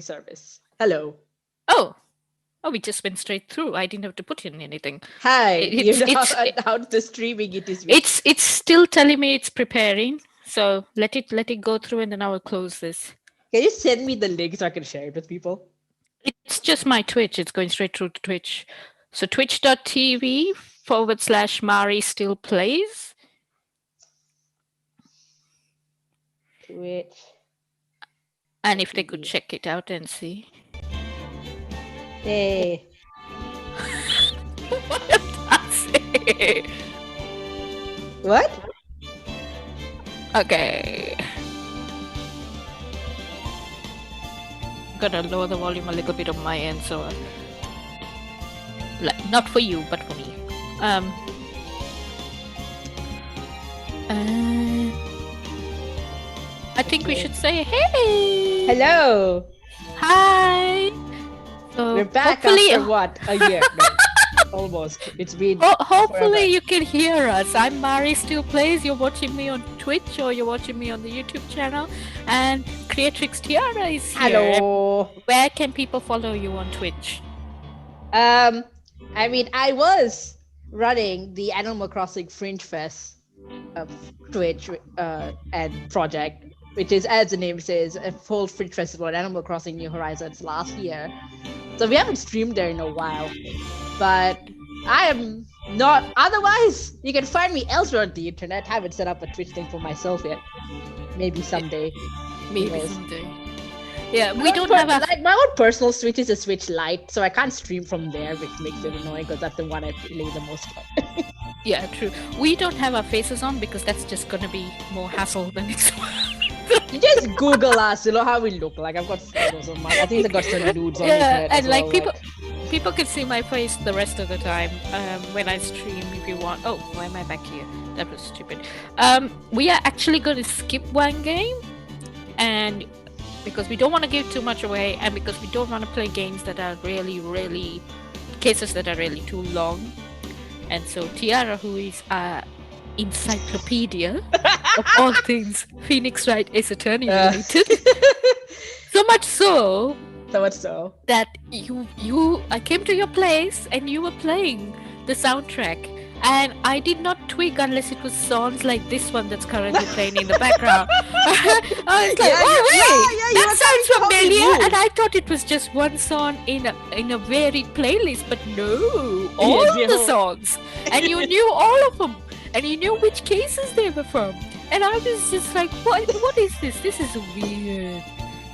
Service. Hello. Oh, oh, we just went straight through. I didn't have to put in anything. Hi. You It's know it's how the streaming it is. it's still telling me it's preparing. So let it go through, and then I will close this. Can you send me the link so I can share it with people? It's just my Twitch. It's going straight through to Twitch. So twitch.tv/Mari still plays. Twitch. And if they could check it out and see. Hey. What does it? What? Okay. Gonna lower the volume a little bit on my end, so not for you, but for me. I think we should say hey. Hello. Hi. So We're back after what? A year? No, almost. It's been. Hopefully you can hear us. I'm Mari Still Plays. You're watching me on Twitch or you're watching me on the YouTube channel. And Creatrix Tiara is here. Hello. Where can people follow you on Twitch? I was running the Animal Crossing Fringe Fest Twitch and project, which is, as the name says, a full Fringe Festival at Animal Crossing New Horizons last year. So we haven't streamed there in a while, but I am not. Otherwise, you can find me elsewhere on the internet. I haven't set up a Twitch thing for myself yet. Maybe someday. Maybe someday. Yeah, we don't have a... Like, my own personal Switch is a Switch Lite, so I can't stream from there, which makes it annoying because that's the one I play the most on. Yeah, true. We don't have our faces on because that's just gonna be more hassle than it's You just Google us, you know how we look like. I've got photos of mine. I think I got some nudes on the internet. And like people can see my face the rest of the time when I stream if you want. Oh, why am I back here? That was stupid. We are actually going to skip one game, and because we don't want to give too much away, and because we don't want to play games that are really cases that are really too long. And so Tiara, who is encyclopedia of all things Phoenix Wright Ace Attorney related, so much so that I came to your place and you were playing the soundtrack, and I did not twig unless it was songs like this one that's currently playing in the background. I was like, that sounds familiar, and I thought it was just one song in a varied playlist, but no, all the songs, and you knew all of them, and you knew which cases they were from, and I was just like, what is this? This is weird.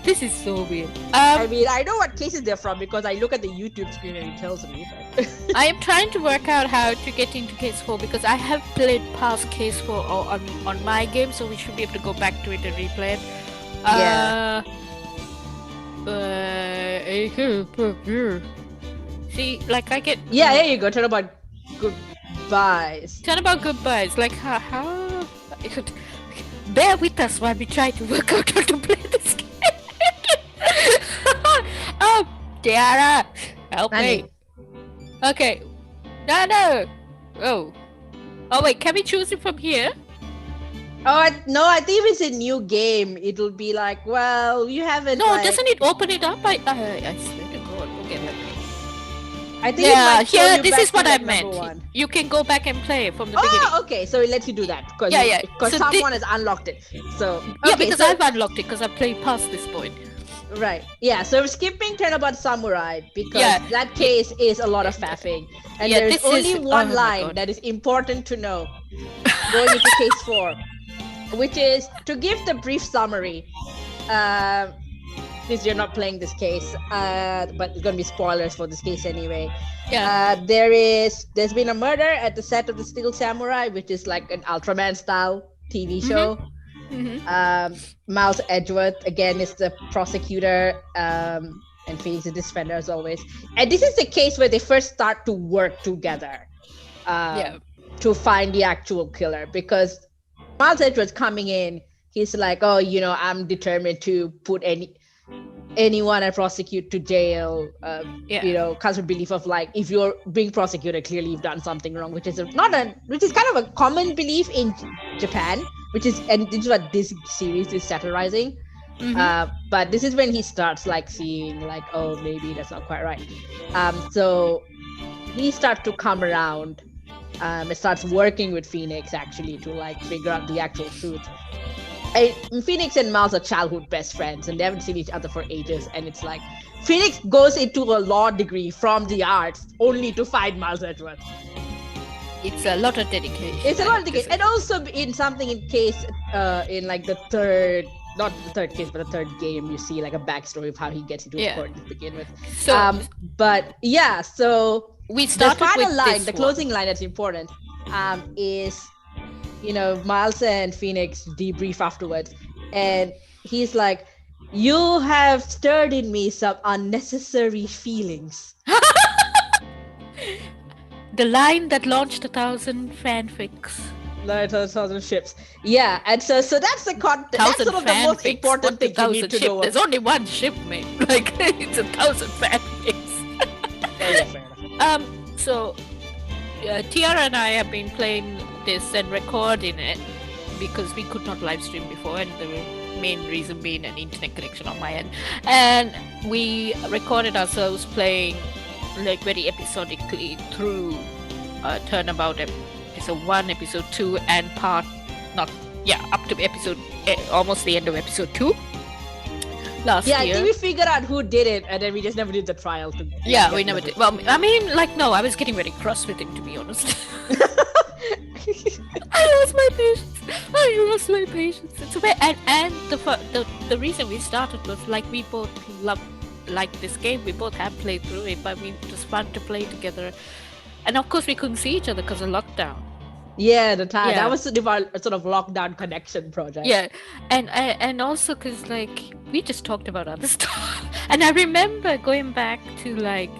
This is so weird. I know what cases they're from because I look at the YouTube screen and it tells me. But I am trying to work out how to get into case 4 because I have played past case 4 on my game, so we should be able to go back to it and replay it. See, like I get... Yeah, there you go. Turn about goodbyes. Like how... Bear with us while we try to work out how to play this game. Oh, Tiara, help me. Okay. No. Oh, wait, can we choose it from here? Oh, no, I think if it's a new game, it'll be like, well, you haven't... No, doesn't it open it up? I swear to God, okay. I think this is what I meant. You can go back and play from the beginning. Oh, okay, so it lets you do that. Because someone has unlocked it. So because I've unlocked it because I've played past this point. Right. Yeah. So we're skipping Turnabout Samurai because that case is a lot of faffing, and there's only one line that is important to know going into case 4, which is to give the brief summary. Since you're not playing this case, but it's gonna be spoilers for this case anyway. Yeah. There's been a murder at the set of the Steel Samurai, which is like an Ultraman style TV show. Miles Edgeworth again is the prosecutor, and Phoenix is the defender as always. And this is the case where they first start to work together to find the actual killer, because Miles Edgeworth coming in, he's like, oh, I'm determined to put anyone I prosecute to jail. Comes with belief of like, if you're being prosecuted, clearly you've done something wrong, which is kind of a common belief in Japan, and this is what this series is satirizing. But this is when he starts like seeing like, oh, maybe that's not quite right. So he starts to come around. It starts working with Phoenix actually to like figure out the actual truth. Phoenix and Miles are childhood best friends, and they haven't seen each other for ages. And it's like Phoenix goes into a law degree from the arts only to find Miles Edgeworth. It's a lot of dedication. It's a lot of dedication, and also in something in case in like the third. Not the third case, but the third game, you see like a backstory of how he gets into the court to begin with. So, but yeah, so we started the final with line, the closing line that's important, is, you know, Miles and Phoenix debrief afterwards, and he's like, "You have stirred in me some unnecessary feelings." The line that launched 1,000 fanfics. 1,000 ships. Yeah, and so that's the that's sort of the most important thing you need to know. There's only one ship, mate. Like, it's 1,000 fanfics. So Tiara and I have been playing this and recording it because we could not live stream before, and the main reason being an internet connection on my end. And we recorded ourselves playing like very episodically through Turnabout episode 1, episode 2, and up to episode almost the end of episode 2 last year. I think we figured out who did it, and then we just never did the trial. We never did. Well, I mean, like, no, I was getting very cross with him, to be honest. I lost my patience. It's okay. And the reason we started was like we both like this game. We both have played through it, but it was fun to play together. And of course, we couldn't see each other because of lockdown. Yeah, that was sort of lockdown connection project. Yeah, and also because like we just talked about other stuff, and I remember going back to like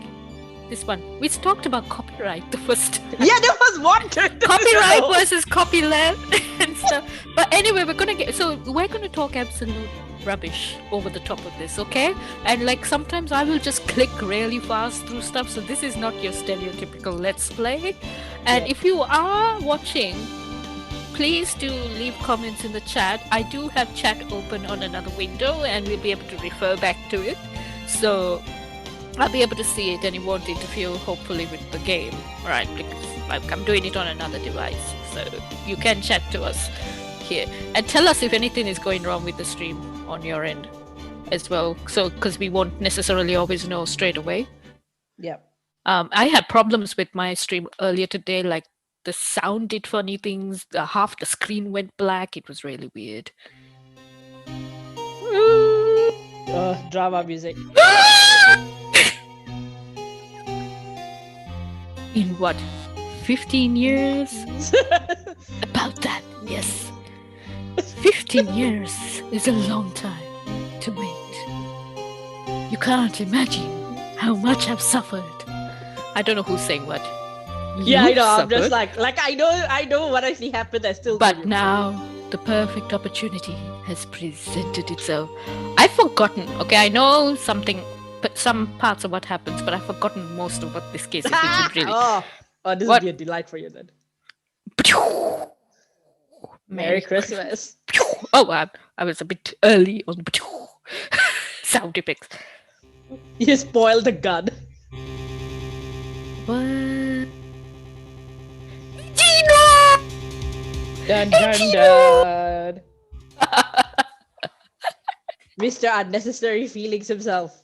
this one. We talked about copyright the first time. Yeah, there was one copyright versus copyleft and stuff. But anyway, we're gonna talk absolute rubbish over the top of this, okay? And like sometimes I will just click really fast through stuff, so this is not your stereotypical let's play. And if you are watching, please do leave comments in the chat. I do have chat open on another window, and we'll be able to refer back to it, so I'll be able to see it, and it won't interfere hopefully with the game, right? Because I'm doing it on another device, so you can chat to us here and tell us if anything is going wrong with the stream on your end as well, so because we won't necessarily always know straight away. I had problems with my stream earlier today, like the sound did funny things, half the screen went black. It was really weird. Drama music. In what, 15 years? About that, yes. 15 years is a long time to wait. You can't imagine how much I've suffered. I don't know who's saying what. Yeah, I know. Suffered. I'm just like I know what actually happened. I still. But now the perfect opportunity has presented itself. I've forgotten. Okay, I know something, but some parts of what happens, but I've forgotten most of what this case is. Which is really. This will be a delight for you then. Merry Christmas. Oh, I was a bit early on the sound effects. You spoiled the gun. What? Gino! Dun dun dun. Mr. Unnecessary Feelings himself.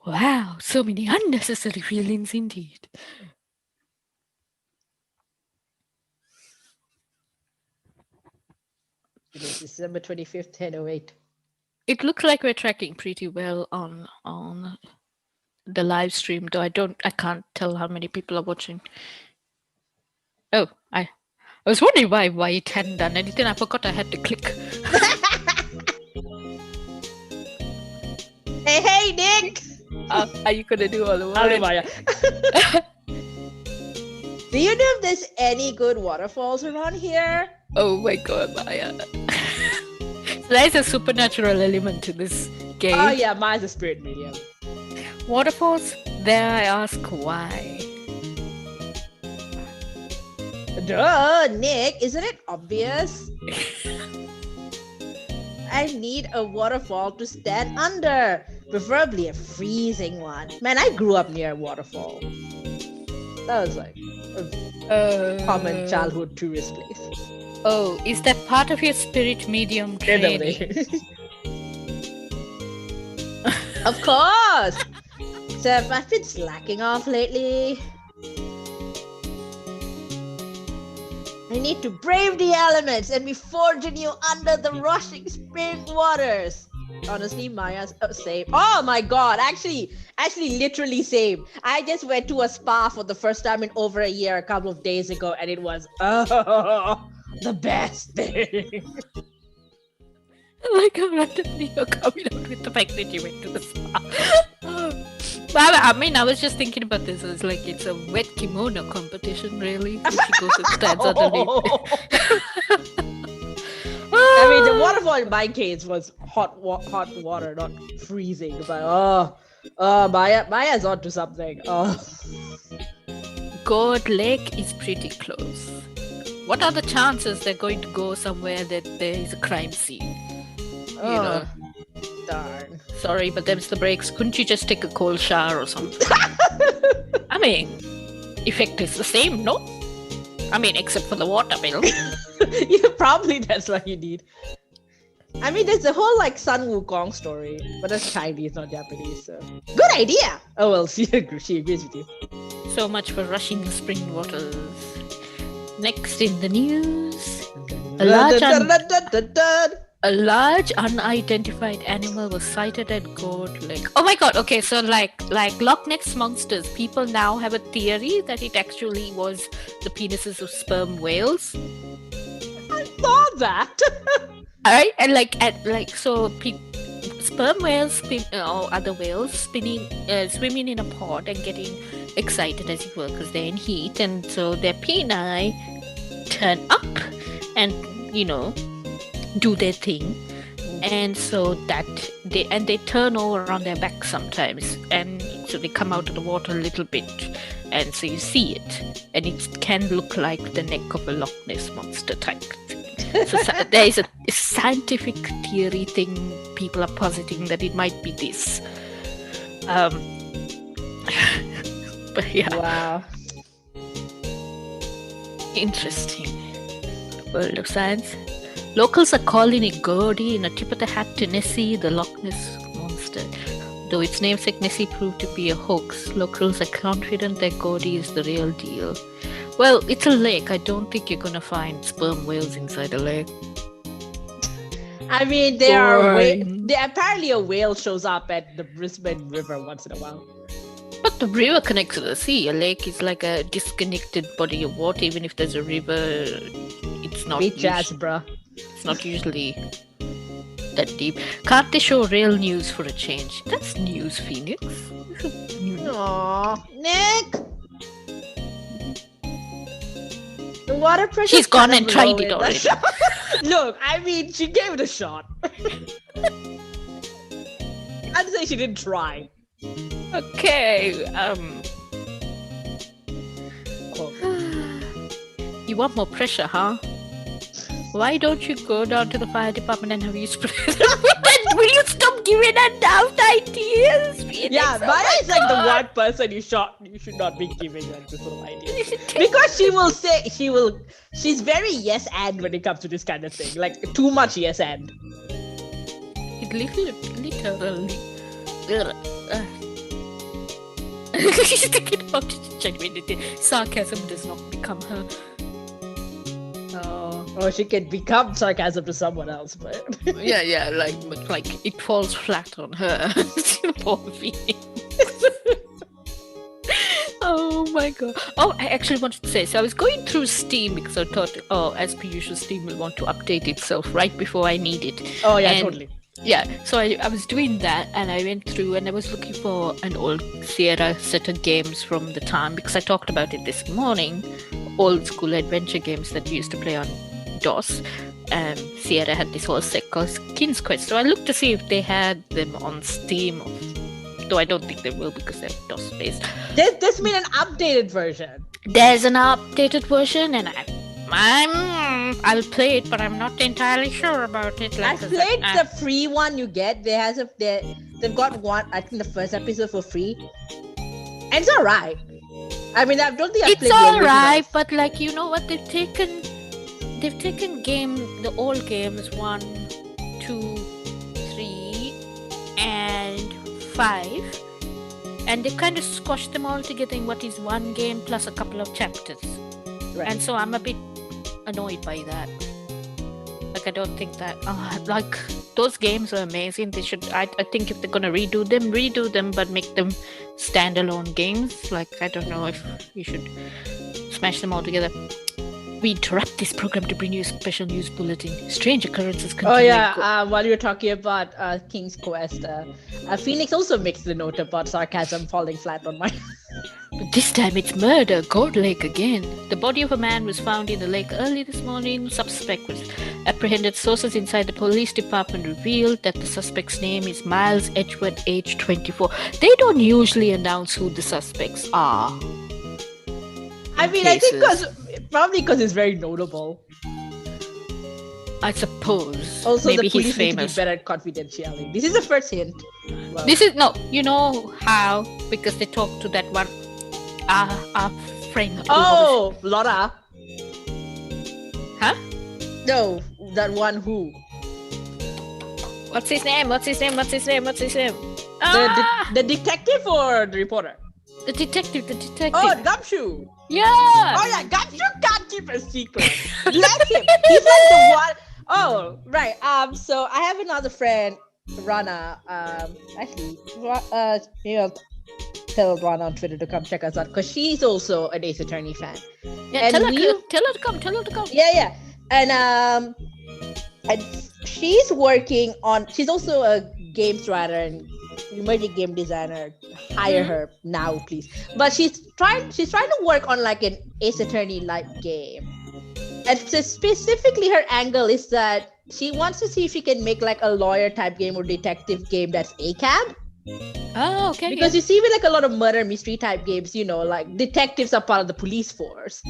Wow, so many unnecessary feelings indeed. It is December 25th, 10:08. It looks like we're tracking pretty well on the live stream, though I can't tell how many people are watching. Oh, I was wondering why it hadn't done anything. I forgot I had to click. Hey, Nick! Are you gonna do all the work? Do you know if there's any good waterfalls around here? Oh my god, Maya. So there's a supernatural element to this game. Oh yeah, mine's a spirit medium. Waterfalls? There I ask why. Duh, Nick, isn't it obvious? I need a waterfall to stand under, preferably a freezing one. Man, I grew up near a waterfall. That was like a common childhood tourist place. Oh, is that part of your spirit medium training? Of course! So I've been slacking off lately. I need to brave the elements and be forged anew under the rushing spring waters. Honestly, Maya's same. Oh my god, actually, literally same. I just went to a spa for the first time in over a year a couple of days ago, and it was the best thing. Like how randomly you're coming out with the fact that you went to the spa. I mean, I was just thinking about this as like it's a wet kimono competition, really. She goes and stands underneath. I mean, the waterfall in my case was hot water, not freezing. But Maya's onto something. God Lake is pretty close. What are the chances they're going to go somewhere that there is a crime scene? You know. Darn. Sorry, but them's the breaks. Couldn't you just take a cold shower or something? I mean, effect is the same, no? I mean, except for the water bill. Yeah, probably that's what you need. I mean, there's the whole like Sun Wukong story, but that's Chinese, not Japanese. So good idea. Oh well, she agrees with you. So much for rushing the spring waters. Next in the news, a large unidentified animal was sighted at God Lake. Oh my god, okay, so like Loch Ness monsters, people now have a theory that it actually was the penises of sperm whales. I saw that. Alright, and sperm whales or other whales swimming in a pond and getting excited, as it were, because they're in heat, and so their peni turn up and, you know, do their thing, and so that they turn over on their back sometimes, and so they come out of the water a little bit, and so you see it, and it can look like the neck of a Loch Ness monster type thing. So there is a scientific theory thing people are positing that it might be this. But yeah. Wow. Interesting. World of science. Locals are calling it Gordy in a tip of the hat to Nessie, the Loch Ness monster. Though its namesake Nessie proved to be a hoax, locals are confident that Gordy is the real deal. Well, it's a lake. I don't think you're gonna find sperm whales inside a lake. I mean, apparently a whale shows up at the Brisbane River once in a while. But the river connects to the sea. A lake is like a disconnected body of water. Even if there's a river, it's not. Bruh. It's not usually that deep. Can't they show real news for a change? That's news, Phoenix. Aww, Nick. The water pressure. She's gone and tried it already. Look, I mean, she gave it a shot. I'd say she didn't try. Okay. You want more pressure, huh? Why don't you go down to the fire department and have you spray them? Will you stop giving her daft ideas? Phoenix? Yeah, Maya is like the one person you should not be giving her this sort of ideas. Because she's very yes and when it comes to this kind of thing. Like too much yes and. It literally. She's thinking about it genuinely. Sarcasm does not become her. Oh, she can become sarcasm to someone else, but yeah, like it falls flat on her. Poor Phoenix. Oh my god. Oh, I actually wanted to say, so I was going through Steam because I thought, as per usual, Steam will want to update itself right before I need it. Oh yeah, totally. Yeah, so I was doing that, and I went through and I was looking for an old Sierra set of games from the time, because I talked about it this morning, old school adventure games that we used to play on DOS. Sierra had this whole set called King's Quest, so I looked to see if they had them on Steam, though I don't think they will because they're DOS based. This mean an updated version? There's an updated version, and I'll play it, but I'm not entirely sure about it. I played the free one you get. They've got one, I think the first episode for free. And it's alright. I mean, I don't think I've played the original. It's alright, but like, you know what, they've taken the old games 1, 2, 3, and 5, and they've kind of squashed them all together in what is one game plus a couple of chapters. Right. And so I'm a bit annoyed by that. Like, I don't think that like, those games are amazing. They should, I think if they're gonna redo them, but make them standalone games. Like, I don't know if you should smash them all together. We interrupt this program to bring you a special news bulletin. Strange occurrences continue. Oh yeah, while you're talking about King's Quest, Phoenix also makes the note about sarcasm falling flat on my... But this time it's murder, Gold Lake again. The body of a man was found in the lake early this morning. Suspect was apprehended. Sources inside the police department revealed that the suspect's name is Miles Edgeworth, age 24. They don't usually announce who the suspects are. I mean, I think probably because it's very notable. I suppose. Also, maybe the police he's famous. Need to be better at confidentiality. This is the first hint. Well, this is no. You know how? Because they talked to that one, our friend. Oh, Laura. Huh? No, that one who. What's his name? The detective or the reporter? The detective. Oh, Gumshoe. Yeah. Oh yeah, Gumshoe can't keep a secret. Let him. He's like the one. Oh right. So I have another friend, Rana. Actually, tell Rana on Twitter to come check us out because she's also an Ace Attorney fan. Yeah, tell her to come. Yeah. And she's working on. She's also a games writer and emerging game designer. Hire her now, please. But she's trying to work on like an Ace Attorney like game. And so specifically her angle is that she wants to see if she can make like a lawyer type game or detective game that's ACAB. Oh, okay. Because you see with like a lot of murder mystery type games, you know, like detectives are part of the police force.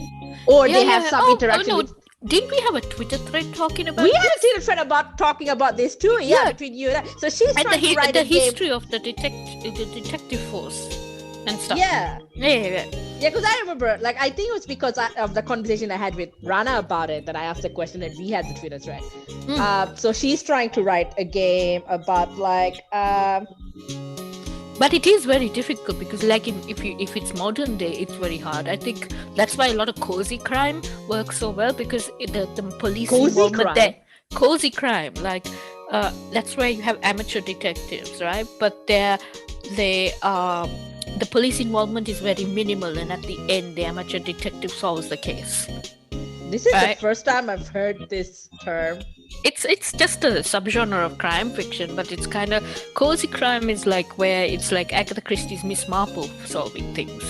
Or they have some interaction with... Didn't we have a Twitter thread talking about We had a Twitter thread about talking about this too, between you and I. So she's trying to write the history of the detective force and stuff. Yeah, because I remember, like, I think it was because of the conversation I had with Rana about it that I asked the question and we had the Twitter thread. So she's trying to write a game about like... But it is very difficult because, like, if it's modern day, it's very hard. I think that's why a lot of cozy crime works so well because the police involvement there. Cozy crime, like that's where you have amateur detectives, right? But the police involvement is very minimal, and at the end, the amateur detective solves the case. This is the first time I've heard this term. It's just a subgenre of crime fiction, but it's kind of cozy crime is like where it's like Agatha Christie's Miss Marple solving things,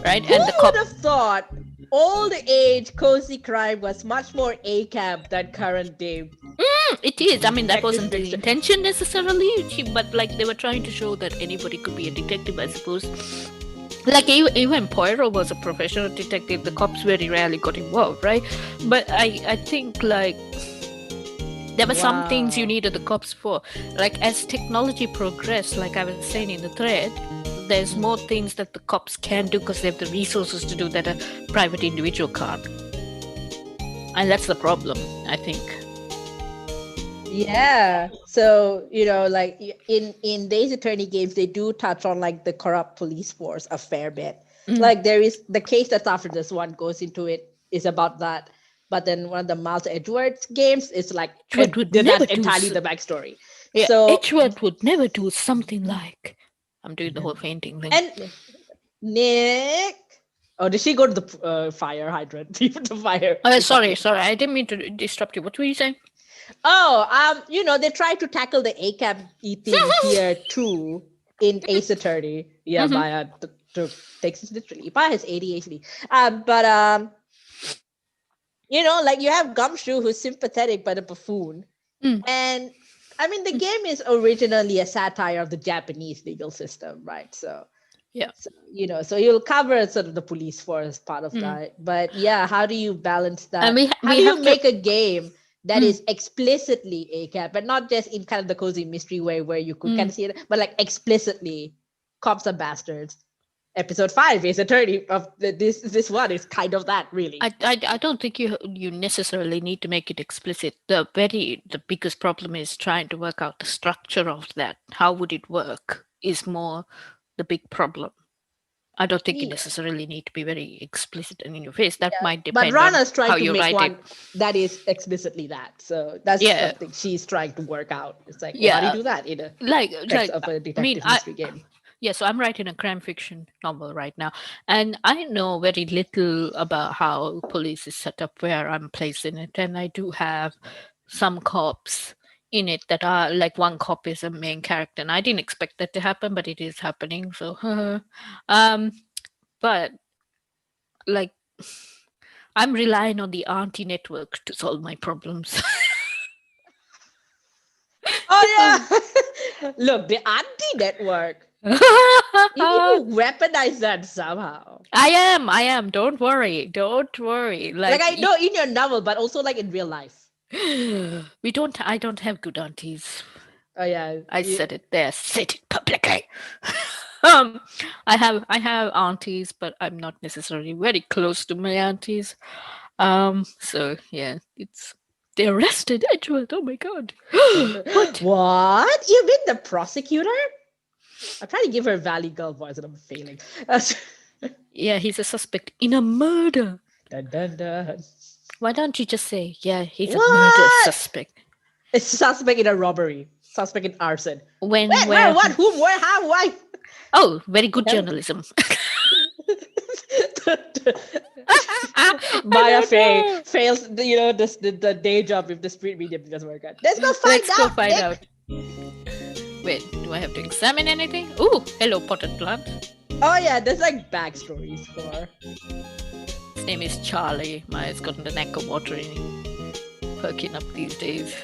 right? Who would have thought old age cozy crime was much more ACAB than current day? It is. I mean, that wasn't the intention necessarily, but like they were trying to show that anybody could be a detective, I suppose. Like even Poirot was a professional detective. The cops very rarely got involved, right? But I think like there were some things you needed the cops for. Like as technology progressed, like I was saying in the thread, there's more things that the cops can do because they have the resources to do that a private individual can't. And that's the problem, I think. Yeah. So, you know, like in Ace Attorney games, they do touch on like the corrupt police force a fair bit. Like there is the case that's after this one goes into it is about that. But then one of the Miles Edgeworth games is like that's entirely the backstory. Yeah, so Edgeworth would never do something like I'm doing the whole fainting thing. And Nick, did she go to the fire hydrant? The fire. Sorry, I didn't mean to disrupt you. What were you saying? You know, they try to tackle the ACAB thing here too in Ace Attorney. Yeah, Maya takes it literally. Maya has ADHD. But you know, like you have Gumshoe who's sympathetic but a buffoon. And I mean, the game is originally a satire of the Japanese legal system, right? So Yeah. So, so you'll cover sort of the police force part of that. But yeah, how do you balance that? And how do you make a game that is explicitly ACAB, but not just in kind of the cozy mystery way where you could kind of see it, but like explicitly cops are bastards. Episode 5 is attorney of this one is kind of that, really. I don't think you necessarily need to make it explicit. The biggest problem is trying to work out the structure of that. How would it work is more the big problem. I don't think you necessarily need to be very explicit and in your face. That might depend on how you write it. That is explicitly that. So that's something she's trying to work out. It's like, how do you do that in a text of a detective mystery game? Yeah, so I'm writing a crime fiction novel right now, and I know very little about how police is set up, where I'm placed in it, and I do have some cops in it that are like one cop is a main character, and I didn't expect that to happen, but it is happening. So, but like, I'm relying on the auntie network to solve my problems. Oh yeah, look, the auntie network. You weaponize that somehow. I am. Don't worry. Like I know in your novel, but also like in real life. I don't have good aunties. Oh yeah. I said it there. Said it publicly. I have aunties, but I'm not necessarily very close to my aunties. So yeah, they arrested Edward. Oh my god. What? You mean the prosecutor? I'm trying to give her a Valley Girl voice and I'm failing. Yeah, he's a suspect in a murder. Dun, dun, dun. Why don't you just say, yeah, he's a murder suspect? It's suspect in a robbery. Suspect in arson. Where, what, whom, where, how, why? Oh, very good journalism. Maya fails, the day job if the street medium doesn't work out. Let's go find out. Wait, do I have to examine anything? Ooh, hello, potted plant. Oh yeah, there's like backstories for. His name is Charlie. Maya's gotten the knack of watering, perking up these days.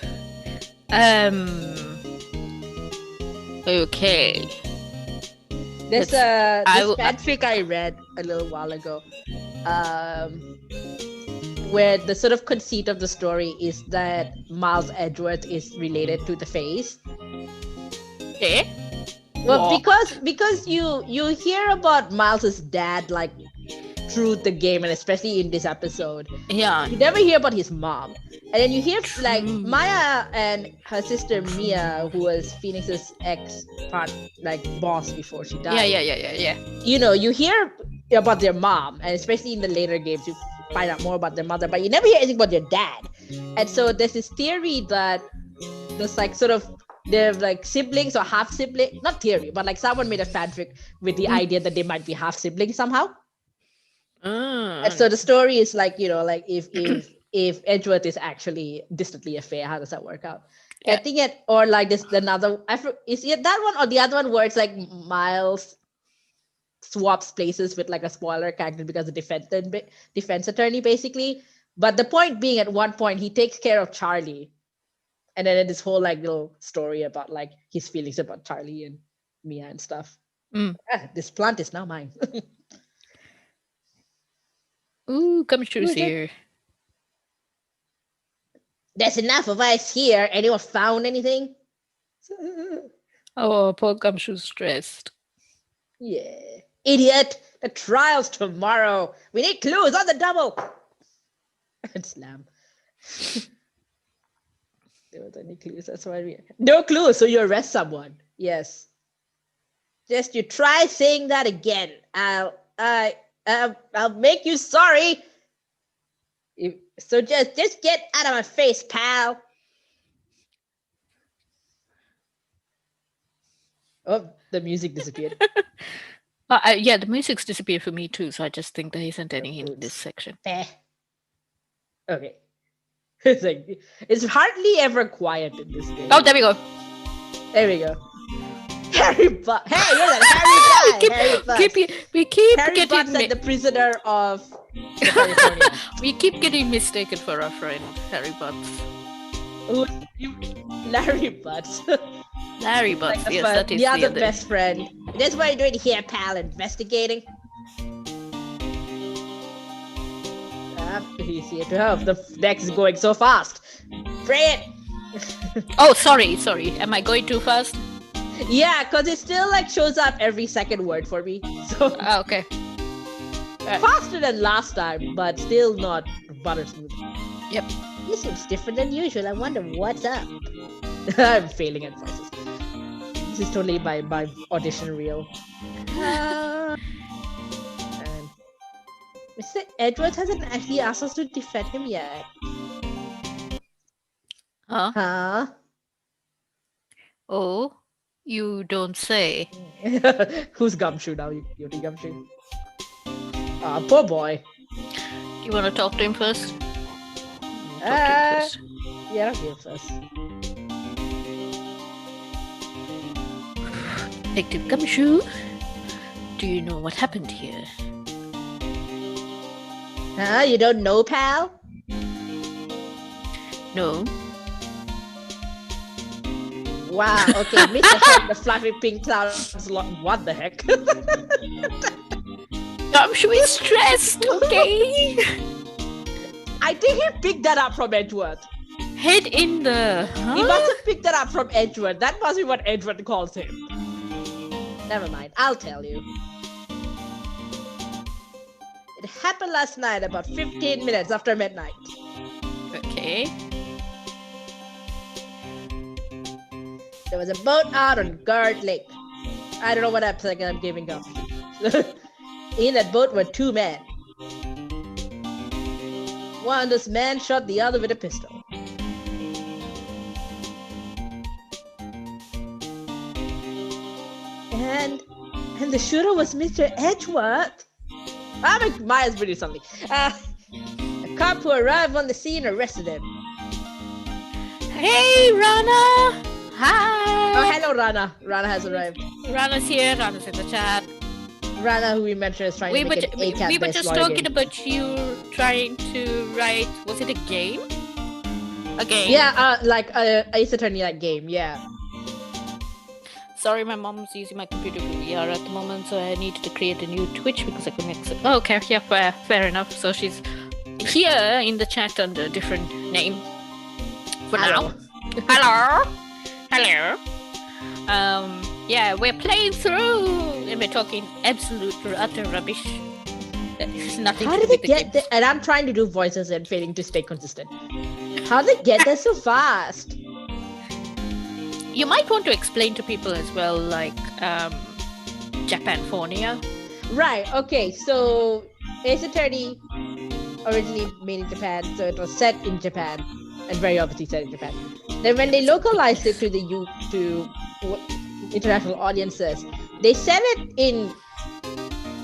Okay. There's this fanfic I read a little while ago, where the sort of conceit of the story is that Miles Edgeworth is related to the Fays. Okay. Well, because you hear about Miles's dad like through the game, and especially in this episode. Yeah. You never hear about his mom, and then you hear like Maya and her sister Mia, who was Phoenix's boss before she died. Yeah. You hear about their mom, and especially in the later games, you find out more about their mother, but you never hear anything about their dad. And so there's this theory that there's like sort of they're like siblings or half siblings. Not theory, but like someone made a fanfic with the idea that they might be half siblings somehow. And so the story is like, like if Edgeworth is actually distantly a Fae, how does that work out? Yeah. I think or like this another. Is it that one or the other one where it's like Miles swaps places with like a spoiler character because the defense attorney basically. But the point being, at one point he takes care of Charlie, and then this whole like little story about like his feelings about Charlie and Mia and stuff. This plant is now mine. Ooh, gumshoes here. There's enough of us here. Anyone found anything? Oh, poor gumshoe's stressed. Yeah. Idiot. The trial's tomorrow. We need clues on the double. And slam. There was any clues. That's why no clues, so you arrest someone. Yes. Just you try saying that again. I'll make you sorry. So just get out of my face, pal. Oh, the music disappeared. Yeah, the music's disappeared for me too, so I just think there isn't any in this section. Okay. It's hardly ever quiet in this game. Oh, there we go. There we go. Harry Butt. Hey, you're that Harry Butt. We keep Harry getting Butt's like the prisoner of California. We keep getting mistaken for our friend Harry Butts. Larry Butts. Larry Butts. Like yes, that is the other best friend. That's what you're doing here, pal, investigating. He's here to help. The deck is going so fast. Pray it. Oh, sorry. Am I going too fast? Yeah, because it still like shows up every second word for me. So okay. Faster than last time, but still not butter smooth. Yep. He seems different than usual. I wonder what's up. I'm failing at voices. This is totally my audition reel. And Mr. Edwards hasn't actually asked us to defend him yet. Huh? Oh, you don't say. Who's Gumshoe now? You're the Gumshoe. Poor boy. Do you want to talk to him first? Yeah, I'll do it first. Detective Gumshoe, do you know what happened here? You don't know, pal? No. Wow, okay, Mr. Head, the fluffy pink clouds. What the heck? Gumshoe is stressed, okay? I think he picked that up from Edward. Head in the... Huh? He must have picked that up from Edward. That must be what Edward calls him. Never mind, I'll tell you. It happened last night about 15 minutes after midnight. Okay. There was a boat out on Guard Lake. I don't know what I'm giving up. In that boat were two men. One of those men shot the other with a pistol. And the shooter was Mr. Edgeworth. Maya's pretty something. A cop who arrived on the scene arrested him. Hey, Rana! Hi! Oh, hello, Rana. Rana has arrived. Rana's here. Rana's in the chat. Rana, who we mentioned, is trying to make an ACAT We were just talking game. about you trying to write... Was it a game? A game? Yeah, like Ace Attorney like game, yeah. Sorry, my mom's using my computer for VR at the moment, so I needed to create a new Twitch because I couldn't accept... Oh, okay, yeah, fair enough. So she's here in the chat under a different name. For now. Hello. Yeah, we're playing through, and we're talking absolute utter rubbish. There's nothing. How did they get there? And I'm trying to do voices and failing to stay consistent. How did they get there so fast? You might want to explain to people as well, like Japanphonia. Right. Okay. So Ace Attorney originally made in Japan, so it was set in Japan, and very obviously set in Japan. Then when they localized it to international audiences, they set it in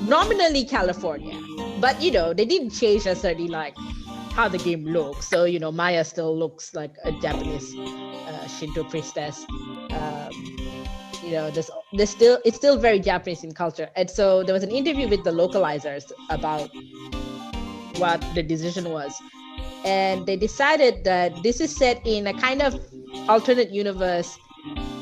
nominally California, but they didn't change necessarily like how the game looks. So Maya still looks like a Japanese Shinto priestess. It's still very Japanese in culture. And so there was an interview with the localizers about what the decision was. And they decided that this is set in a kind of alternate universe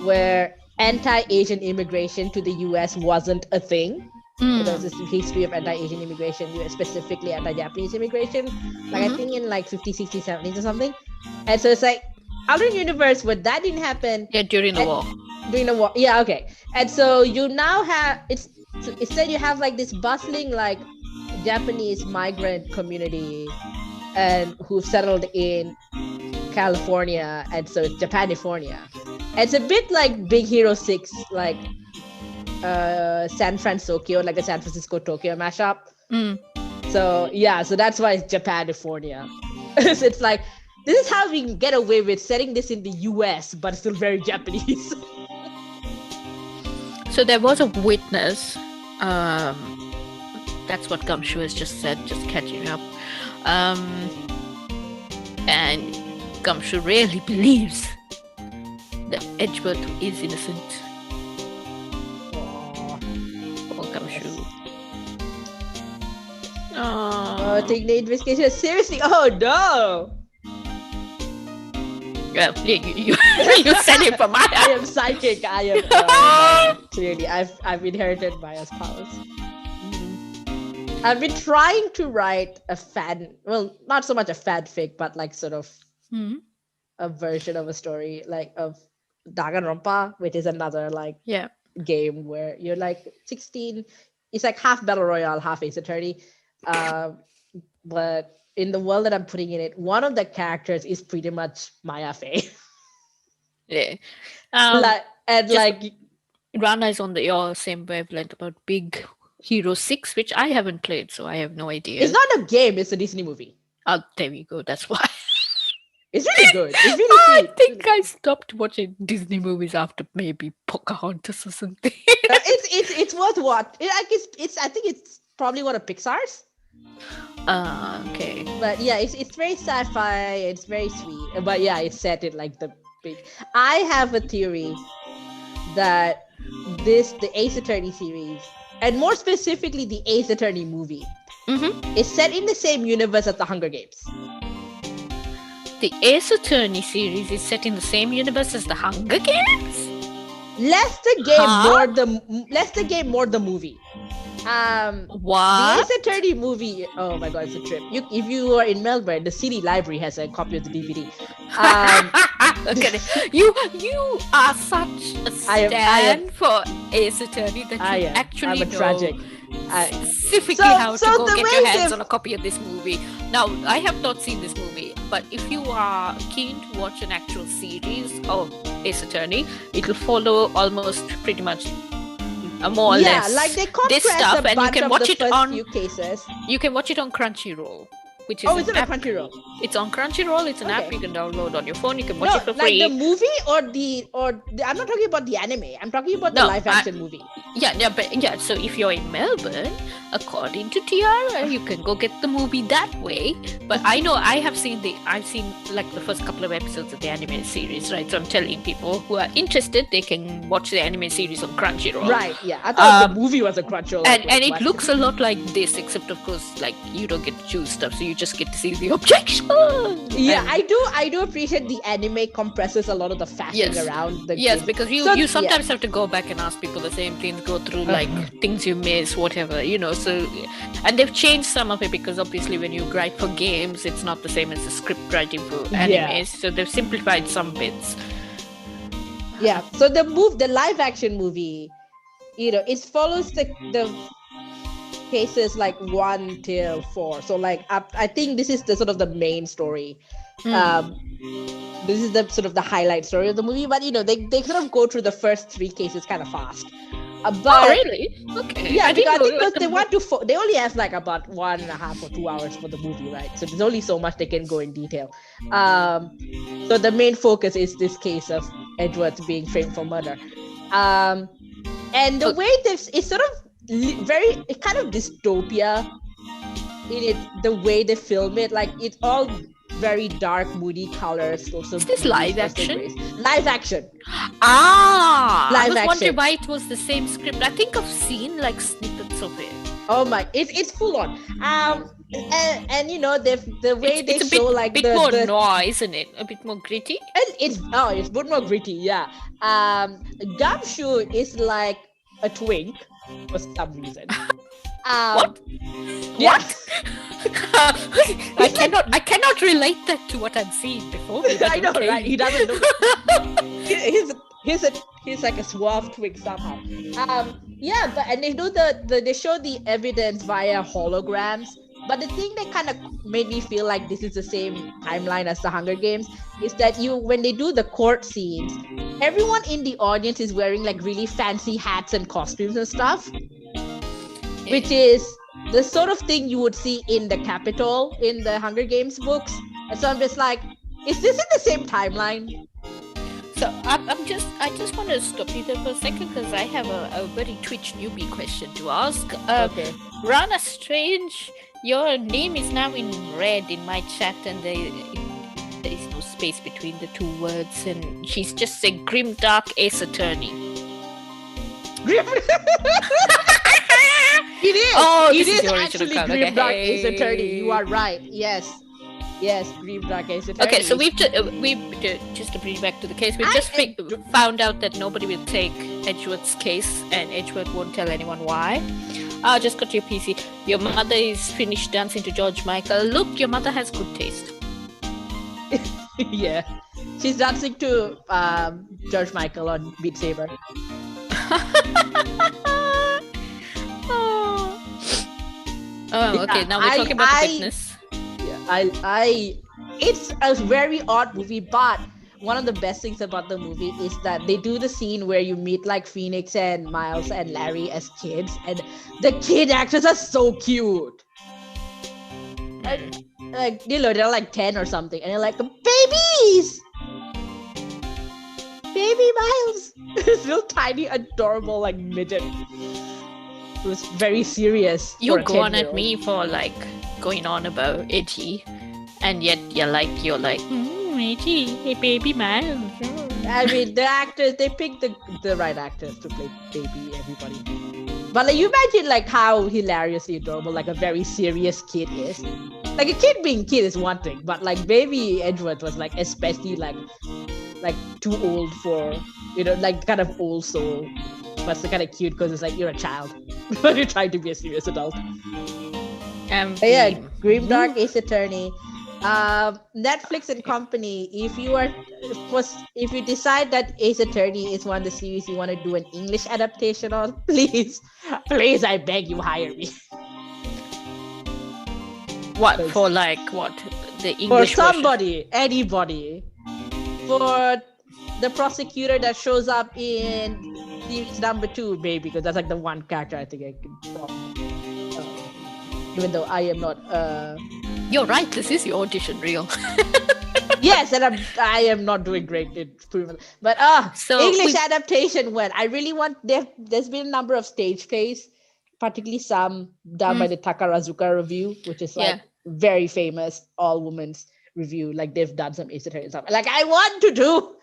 where anti-Asian immigration to the US wasn't a thing. So there was this history of anti-Asian immigration, specifically anti-Japanese immigration, I think in like 50s, 60s, 70s or something. And so it's like alternate universe where that didn't happen. Yeah, during the war. During the war, yeah, okay. And so you now have instead you have like this bustling like Japanese migrant community and who've settled in California, and so it's Japanifornia. It's a bit like Big Hero 6, like San Francisco, like a San Francisco Tokyo mashup. So that's why it's Japanifornia. So it's like, this is how we can get away with setting this in the US, but still very Japanese. So there was a witness. That's what Gumshoe has just said, just catching up. And Gumshoe really believes that Edgeworth is innocent. Poor Gumshoe. Oh, take the investigation seriously. Oh no! You said it for my. I am psychic. I am clearly. I've inherited Maya's powers. I've been trying to write a not so much a fanfic, but like sort of a version of a story, like of Danganronpa, which is another game where you're like 16. It's like half Battle Royale, half Ace Attorney. But in the world that I'm putting in it, one of the characters is pretty much Maya Fey. Yeah. Rana is on your same wavelength about Big Hero 6, which I haven't played, so I have no idea. It's not a game, it's a Disney movie. Oh, there we go. That's why. It's really good. It's really sweet. I think I stopped watching Disney movies after maybe Pocahontas or something. It's worth what? I think it's probably one of Pixar's. Okay. But yeah, it's very sci-fi. It's very sweet. But yeah, it's set in like the big. I have a theory that the Ace Attorney series, and more specifically the Ace Attorney movie, is set in the same universe as the Hunger Games. The Ace Attorney series is set in the same universe as the Hunger Games? Less the game, more the movie. What? The Ace Attorney movie. Oh my god, it's a trip. If you are in Melbourne, the City Library has a copy of the DVD. Okay, you are such a stan for Ace Attorney that you actually know tragic. Specifically how to go get your hands on a copy of this movie. Now, I have not seen this movie, but if you are keen to watch an actual series of Ace Attorney, it will follow almost pretty much more or less like they this stuff, and you can watch it on few cases. You can watch it on Crunchyroll, which is is it on Crunchyroll? It's on Crunchyroll. It's an app you can download on your phone. You can watch it for free. Like the movie or the I'm not talking about the anime. I'm talking about the live action movie. Yeah. So if you're in Melbourne, according to Tiara, you can go get the movie that way. But I know I've seen like the first couple of episodes of the anime series, right? So I'm telling people who are interested, they can watch the anime series on Crunchyroll. Right. Yeah. I thought the movie was a Crunchyroll. And it looks a lot like this, except of course, like you don't get to choose stuff, so you just get to see the objection. Yeah, I do appreciate the anime compresses a lot of the fashion around the game. Because you sometimes have to go back and ask people the same things, go through like things you miss, whatever, so, and they've changed some of it because obviously when you write for games, it's not the same as the script writing for animes, so they've simplified some bits. Yeah, so the live action movie, it follows the cases like 1 till 4. So like I think this is the sort of the main story. This is the sort of the highlight story of the movie, but they sort of go through the first 3 cases kind of fast. But really? Okay. Yeah, because they only have like about 1.5 or 2 hours for the movie, right? So there's only so much they can go in detail. So the main focus is this case of Edward being framed for murder. And the way it's sort of it's kind of dystopia in it, the way they film it, like it's all very dark, moody colors. Is this live action? Live action. I was wondering why it was the same script. I think I've seen like snippets of it. Oh my, it's full on. And the way they show like a bit more noir, isn't it? A bit more gritty. And it's a bit more gritty, yeah. Gumshoe is like a twink for some reason. What? Yeah. I cannot relate that to what I've seen before. I know, right? He doesn't look. He's like a suave twig somehow. And they do they show the evidence via holograms. But the thing that kind of made me feel like this is the same timeline as the Hunger Games is that when they do the court scenes, everyone in the audience is wearing like really fancy hats and costumes and stuff, which is the sort of thing you would see in the Capitol in the Hunger Games books. And so I'm just like, is this in the same timeline? So I just want to stop you there for a second because I have a very Twitch newbie question to ask. Okay. Rana Strange, your name is now in red in my chat, and there is no space between the 2 words, and she's just saying Grimdark Ace Attorney. It is. Oh, it is actually Grimdark Ace Attorney. You are right. Yes. Yes, grimdark Ace Attorney. Okay, so we've just to bring back to the case, we've just found out that nobody will take Edgeworth's case, and Edgeworth won't tell anyone why. I'll just go to your PC. Your mother is finished dancing to George Michael. Look, your mother has good taste. Yeah, she's dancing to George Michael on Beat Saber. Oh, okay. Now we're talking about the fitness. It's a very odd movie, but one of the best things about the movie is that they do the scene where you meet like Phoenix and Miles and Larry as kids, and the kid actors are so cute. Like they're like 10 or something, and they're like babies, baby Miles, this little tiny adorable like midget. It was very serious. You go on at me for like going on about edgy, and yet you're like edgy, hey baby Miles. I mean, the actors, they picked the right actors to play baby everybody. But like, you imagine like how hilariously adorable like a very serious kid is. Like a kid being kid is one thing, but like baby Edgeworth was like especially like too old for, like kind of old soul. But it's kind of cute because it's like you're a child, but you're trying to be a serious adult. Yeah, grimdark Ace Attorney. Netflix and company, if you decide that Ace Attorney is one of the series you want to do an English adaptation on, please I beg you, hire me. What for? Like what? The English for somebody, anybody, for the prosecutor that shows up in series number 2, maybe, because that's like the one character I think I can even though I am not You're right, this is your audition reel. Yes, and I am not doing great in proven. But so English adaptation, when I really want, there's been a number of stage plays, particularly some done by the Takarazuka Review, which is like very famous all women's review. Like they've done some Ace Attorney stuff. Like I want to do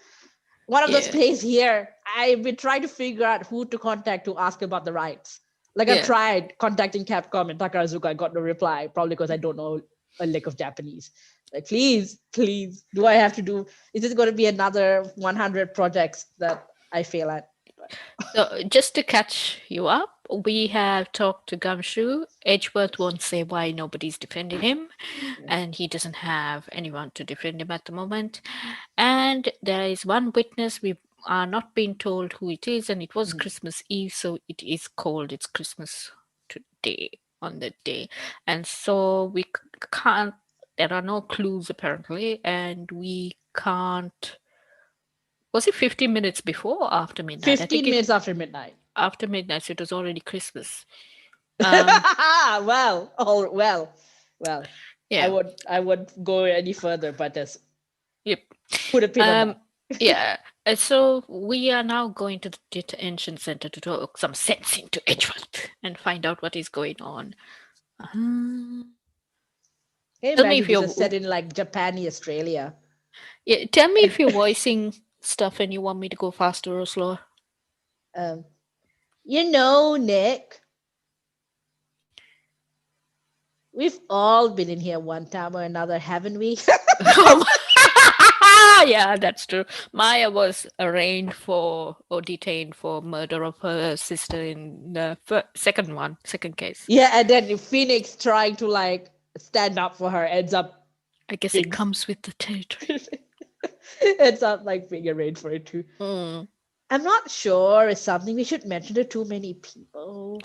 one of those plays here. I've been trying to figure out who to contact to ask about the rights. Like I've tried contacting Capcom and Takarazuka. I got no reply, probably because I don't know a lick of Japanese. Like, please, do I have to do? Is this going to be another 100 projects that I fail at? So just to catch you up, we have talked to Gumshoe. Edgeworth won't say why nobody's defending him, and he doesn't have anyone to defend him at the moment. And there is one witness we are not being told who it is, and it was Christmas Eve, so it is called. It's Christmas today, on that day, and so we can't. There are no clues apparently, and we can't. Was it 15 minutes before or after midnight? 15 minutes after midnight. After midnight, so it was already Christmas. Well. Yeah. I would go any further, but that's put a pin on that. Yeah. So we are now going to the detention center to talk some sense into Edgeworth and find out what is going on. Tell me if you're set in like Japan, Australia. Yeah, tell me if you're voicing stuff and you want me to go faster or slower. Nick, we've all been in here one time or another, haven't we? Yeah, that's true. Maya was arraigned for or detained for murder of her sister in the second case. Yeah, and then Phoenix trying to like stand up for her ends up. I guess it comes with the territory. Ends up like being arraigned for it too. I'm not sure it's something we should mention to too many people.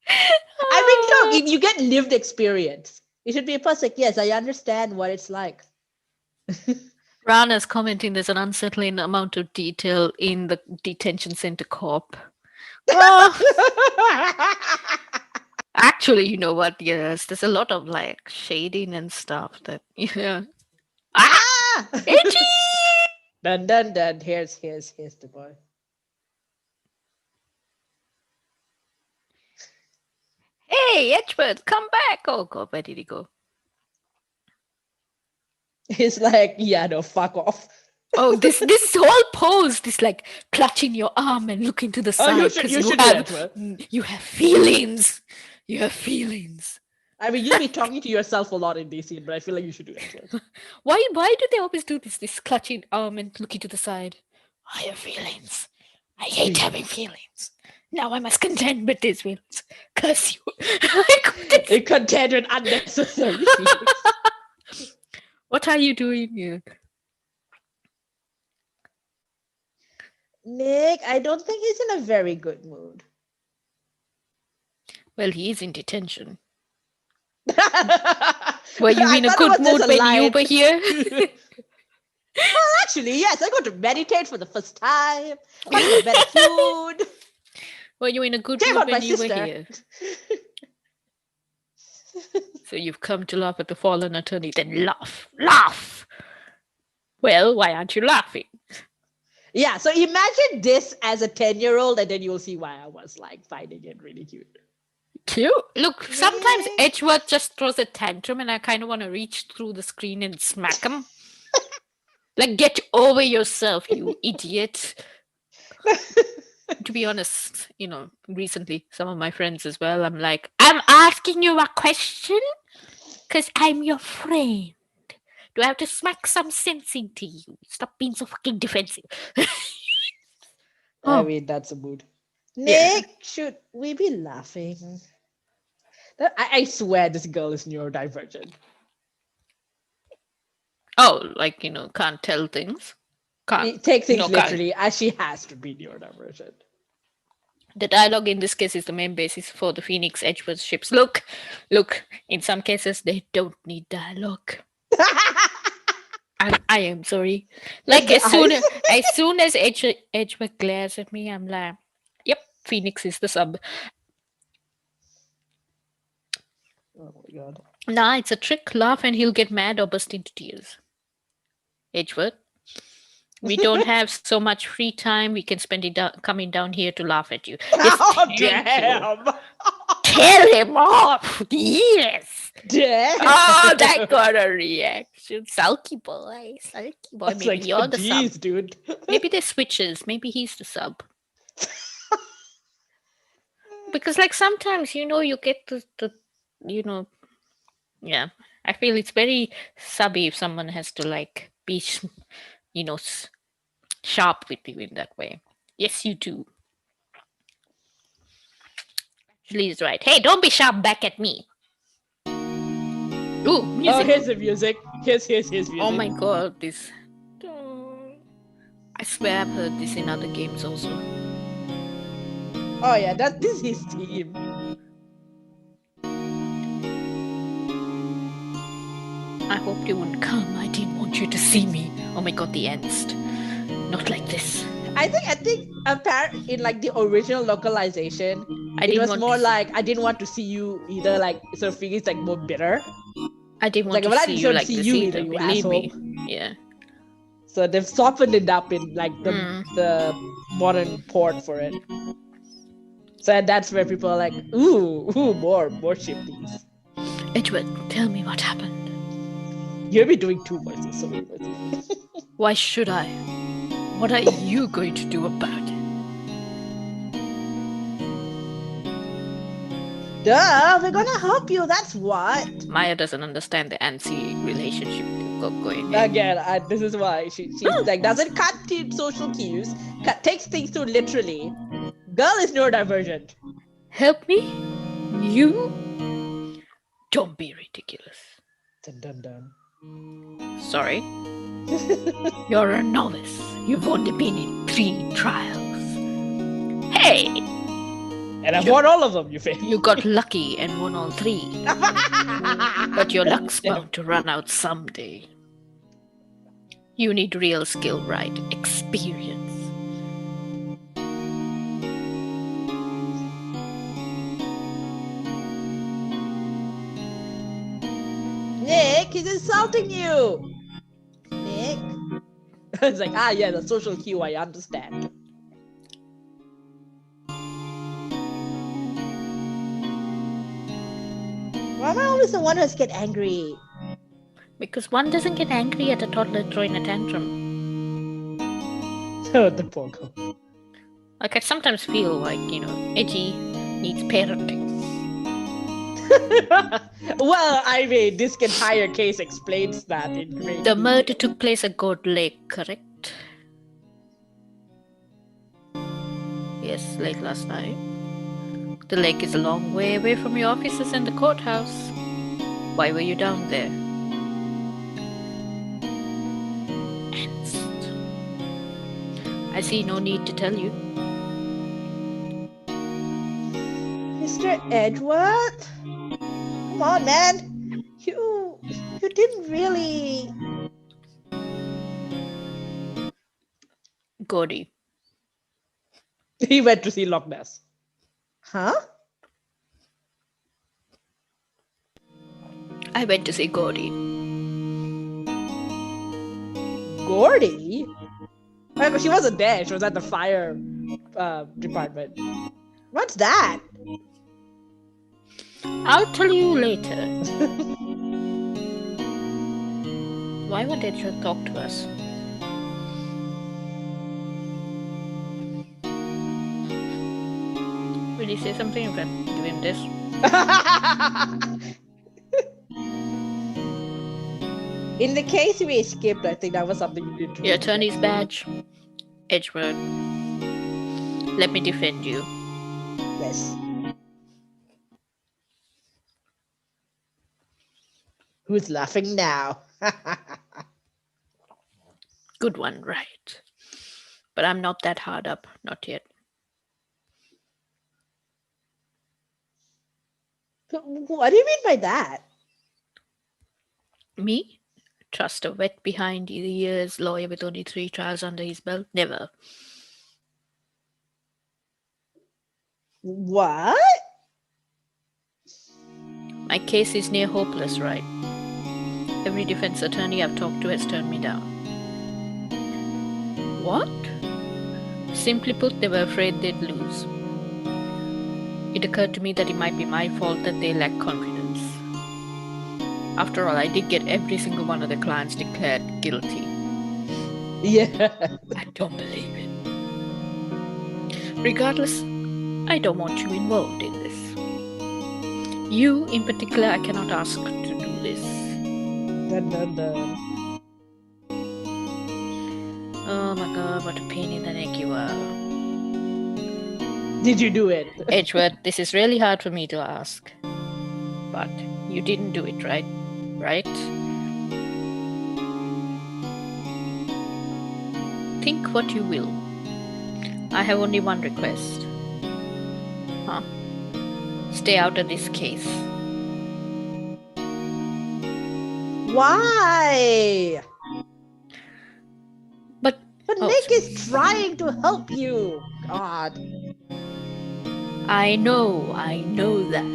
I mean, look, you get lived experience. You should be a person. Yes, I understand what it's like. Rana's commenting there's an unsettling amount of detail in the detention center corp. Actually, you know what? Yes, there's a lot of like shading and stuff that Itchy! Dun. Here's the boy. Hey, Edgeworth, come back! Oh God, where did he go? He's like, no, fuck off. Oh, this whole pose, this like clutching your arm and looking to the side because you have feelings. You have feelings. I mean, you'll be talking to yourself a lot in this scene, but I feel like you should do it. Why do they always do this? This clutching arm and looking to the side. I have feelings. I hate having feelings. Now I must contend with these feelings. Curse you. I contend with unnecessary feelings. What are you doing here? Nick, I don't think he's in a very good mood. Well, he is in detention. Were you in a good mood when you were here? Well, actually, yes. I got to meditate for the first time. I got better food. Were you in a good mood when you were here? So you've come to laugh at the fallen attorney. Then laugh. Laugh! Well, why aren't you laughing? Yeah, so imagine this as a 10-year-old, and then you'll see why I was like finding it really cute. Cute? Look, sometimes Edgeworth just throws a tantrum, and I kind of want to reach through the screen and smack him. Like, get over yourself, you idiot. To be honest, recently, some of my friends as well, I'm like, I'm asking you a question because I'm your friend. Do I have to smack some sense into you? Stop being so fucking defensive. I mean, that's a mood. Nick, should we be laughing? I swear this girl is neurodivergent. Oh, like, can't tell things. Take things literally, as she has to be neurodivergent. The dialogue in this case is the main basis for the Phoenix Edgeworth ships. Look, in some cases, they don't need dialogue. I am sorry. Like, as soon as Edgeworth glares at me, I'm like, yep, Phoenix is the sub. Oh my god. Nah, it's a trick. Laugh and he'll get mad or burst into tears. Edgeworth, we don't have so much free time. We can spend it coming down here to laugh at you. Oh, damn. Tell him off. Yes. Damn. Oh, that got a reaction. Sulky boy. Maybe like, you're the sub. Dude. Maybe they're switches. Maybe he's the sub. Because, like, sometimes, you get the yeah. I feel it's very subby if someone has to, like, be, sharp with you in that way. Yes, you do. Actually, he's right. Hey, don't be sharp back at me. Ooh, music. Oh, here's the music. Here's music. Oh my god, this. I swear I've heard this in other games also. Oh yeah, this is his theme. I hoped you wouldn't come. I didn't want you to see me. Oh my god, the Ernst. Not like this. I think apparently in like the original localization, it was more like I didn't want to see you either. Like sort of feeling like more bitter. I didn't want to see you like this either. You believe me? Yeah. So they've softened it up in like the modern port for it. So that's where people are like, ooh, more shifties. Edgeworth, tell me what happened. You'll be doing two voices, so many voices. Why should I? What are you going to do about it? Duh, we're gonna help you, that's what. Maya doesn't understand the ANSI relationship going on. Again, this is why she's like, doesn't cut to social cues, takes things too literally. Girl is neurodivergent. Help me? You? Don't be ridiculous. Dun dun dun. Sorry. You're a novice. You've only been in 3 trials. Hey! And I've won all of them, you failed. You got lucky and won all 3. But your luck's bound to run out someday. You need real skill, right? Experience. Nick, he's insulting you. Nick. It's like, yeah, the social cue, I understand. Why am I always the one who has to get angry? Because one doesn't get angry at a toddler throwing a tantrum. Oh, the poor girl. Like, I sometimes feel like, Edgy needs parenting. Well, I mean, this entire case explains that in great The murder detail. took place at Gold Lake, correct? Yes, late last night. The lake is a long way away from your offices and the courthouse. Why were you down there? I see no need to tell you. Mr. Edward? Come on, man. You didn't really... Gordy. He went to see Loch Ness. Huh? I went to see Gordy. Gordy? Oh, she wasn't there. She was at the fire department. What's that? I'll tell you later. Why won't Edward talk to us? Will you say something if I give him this? In the case we skipped, I think that was something you did. Your attorney's badge. Edward. Let me defend you. Yes. Who's laughing now? Good one, right. But I'm not that hard up. Not yet. What do you mean by that? Me? Trust a wet behind the ears lawyer with only 3 trials under his belt? Never. What? My case is near hopeless, right? Every defense attorney I've talked to has turned me down. What? Simply put, they were afraid they'd lose. It occurred to me that it might be my fault that they lack confidence. After all, I did get every single one of the clients declared guilty. Yeah. I don't believe it. Regardless, I don't want you involved in this. You, in particular, I cannot ask to do this. Dun, dun, dun. Oh my god, what a pain in the neck you are. Did you do it? Edward, this is really hard for me to ask. But you didn't do it, right? Right? Think what you will. I have only one request. Huh? Stay out of this case. Why? But Nick is trying to help you. God. I know that.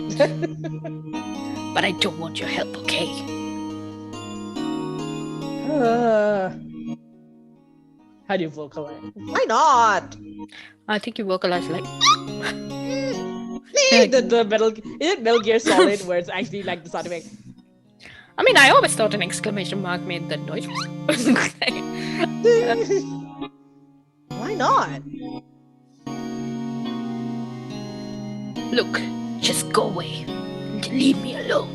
But I don't want your help, okay? How do you vocalize? Why not? I think you vocalize like... the Metal... Is it Metal Gear Solid where it's actually like the sound effect? I mean, I always thought an exclamation mark made that noise. Why not? Look, just go away. Leave me alone.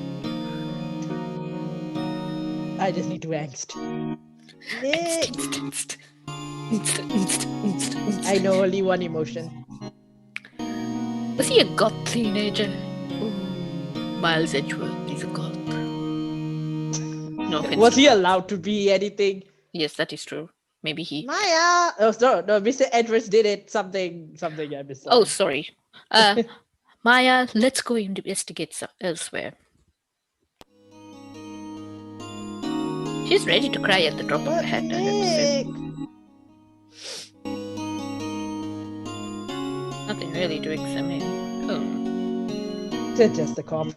I just need to angst. Nick. I know only one emotion. Was he a goth teenager? Ooh, Miles Edgeworth, he's a goth. No offense. Was he allowed to be anything? Yes, that is true. Maybe he... Maya! Oh, no, Mr. Edwards did it. Something I missed. Oh, sorry. Maya, let's go investigate elsewhere. She's ready to cry at the drop of a hat. Nothing really to examine. Oh. Just a cop.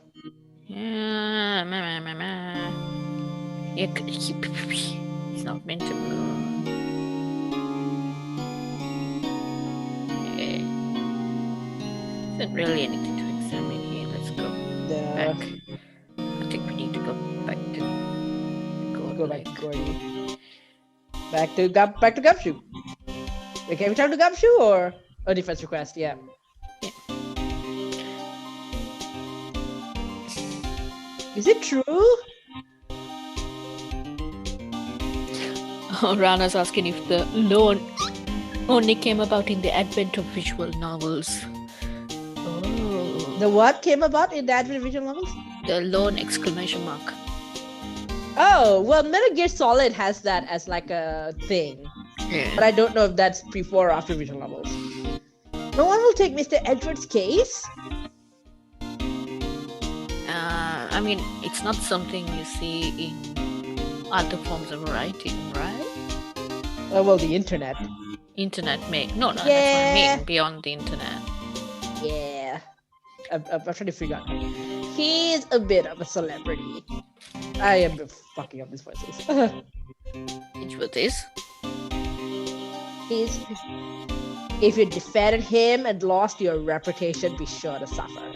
Yeah, he's not meant to move. Okay. Isn't really anything to examine here. Let's go back. I think we need to go back to Gordy. Back to Gumshoe. Wait, can we talk to Gumshoe or a defense request? Yeah. Is it true? Rana's asking if the loan only came about in the advent of visual novels. Oh. The what came about in the advent of visual novels? The loan exclamation mark. Oh, well, Metal Gear Solid has that as like a thing. Yeah. But I don't know if that's before or after visual novels. No one will take Mr. Edward's case? I mean, it's not something you see in other forms of writing, right? Oh, well, the internet. Internet no, that's what I mean, beyond the internet. Yeah. I'm trying to figure out. He's a bit of a celebrity. I am fucking up his voices. Edgeworth is? If you defended him and lost your reputation, be sure to suffer.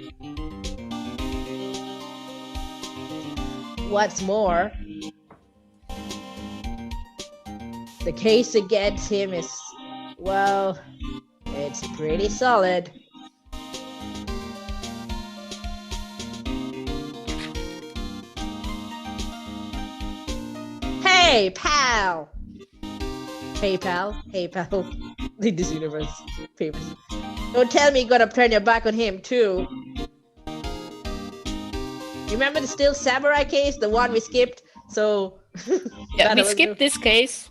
What's more, the case against him is, well, it's pretty solid. Hey, pal! Hey, pal. In this universe, famous. Don't tell me you're gonna turn your back on him, too. Remember the Still Samurai case? The one we skipped? So... yeah, we skipped this case.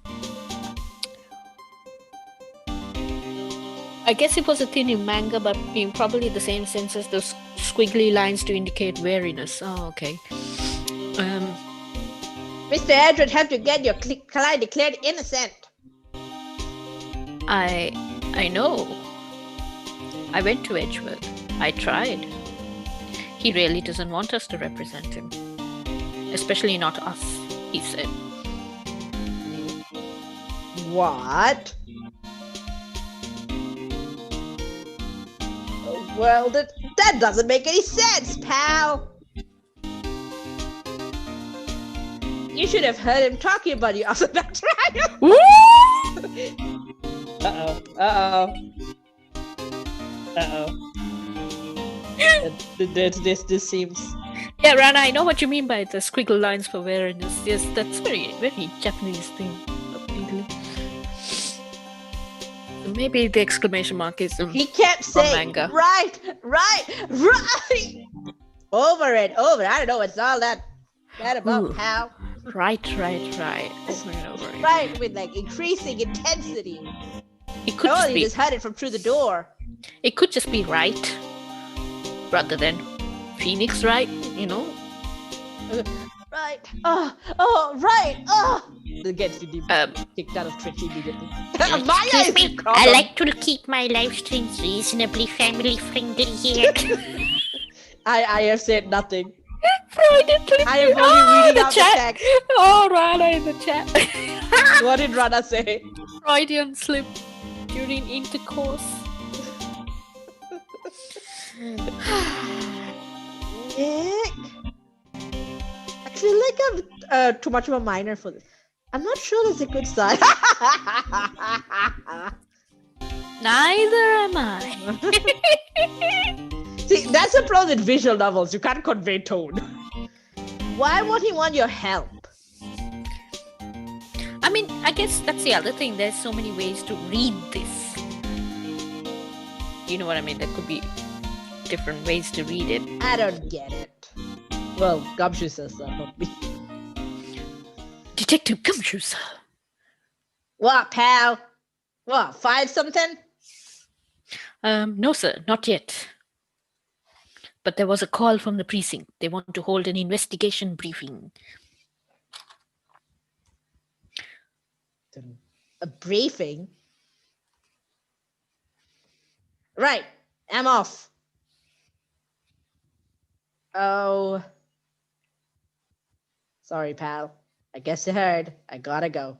I guess it was a thin in manga, but in probably the same sense as those squiggly lines to indicate wariness. Oh, okay. Mr. Edward had to get your client declared innocent. I know. I went to Edgeworth. I tried. He really doesn't want us to represent him. Especially not us, he said. What? Well, that doesn't make any sense, pal. You should have heard him talking about you after that trial. This seems... Yeah, Rana, I know what you mean by the squiggle lines for wariness. Yes, that's very Japanese thing. Maybe the exclamation mark is he kept saying manga. Right. Over and over. I don't know what's all that about, pal. Right. Over and over. Right, with like increasing intensity. It could just you be... just heard it from through the door. It could just be right, rather than Phoenix Wright, you know? Right. Right. It gets you kicked out of Twitch immediately. Excuse me, I like to keep my live streams reasonably family friendly here. I have said nothing. I am only reading out the text. Oh, Rana in the chat. What did Rana say? Freudian slip during intercourse. Nick, I feel like I'm too much of a minor for this. I'm not sure that's a good sign. Neither am I. See, that's the problem with visual novels. You can't convey tone. Why would he want your help? I mean, I guess that's the other thing. There's so many ways to read this. You know what I mean? There could be different ways to read it. I don't get it. Well, Gumshoe says that, not me. Detective Gumshoe, sir. What, pal? What, find something? No, sir, not yet. But there was a call from the precinct. They want to hold an investigation briefing. A briefing? Right, I'm off. Oh. Sorry, pal. I guess you heard. I gotta go.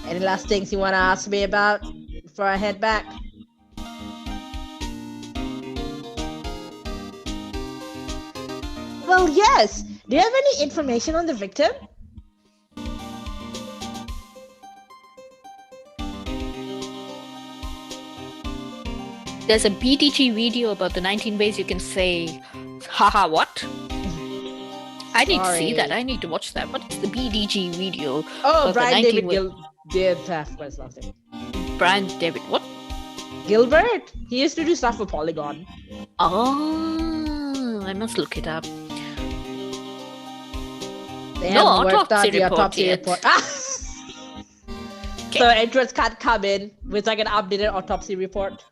Any last things you want to ask me about before I head back? Well, yes. Do you have any information on the victim? There's a BTG video about the 19 ways you can say Haha, what? I need to see that. I need to watch that. What is the BDG video? Oh, Brian David Gilbert. What's last name? Brian David what? Gilbert. He used to do stuff for Polygon. Oh, I must look it up. They haven't worked out the autopsy report. Okay. So Edwards can't come in with like an updated autopsy report.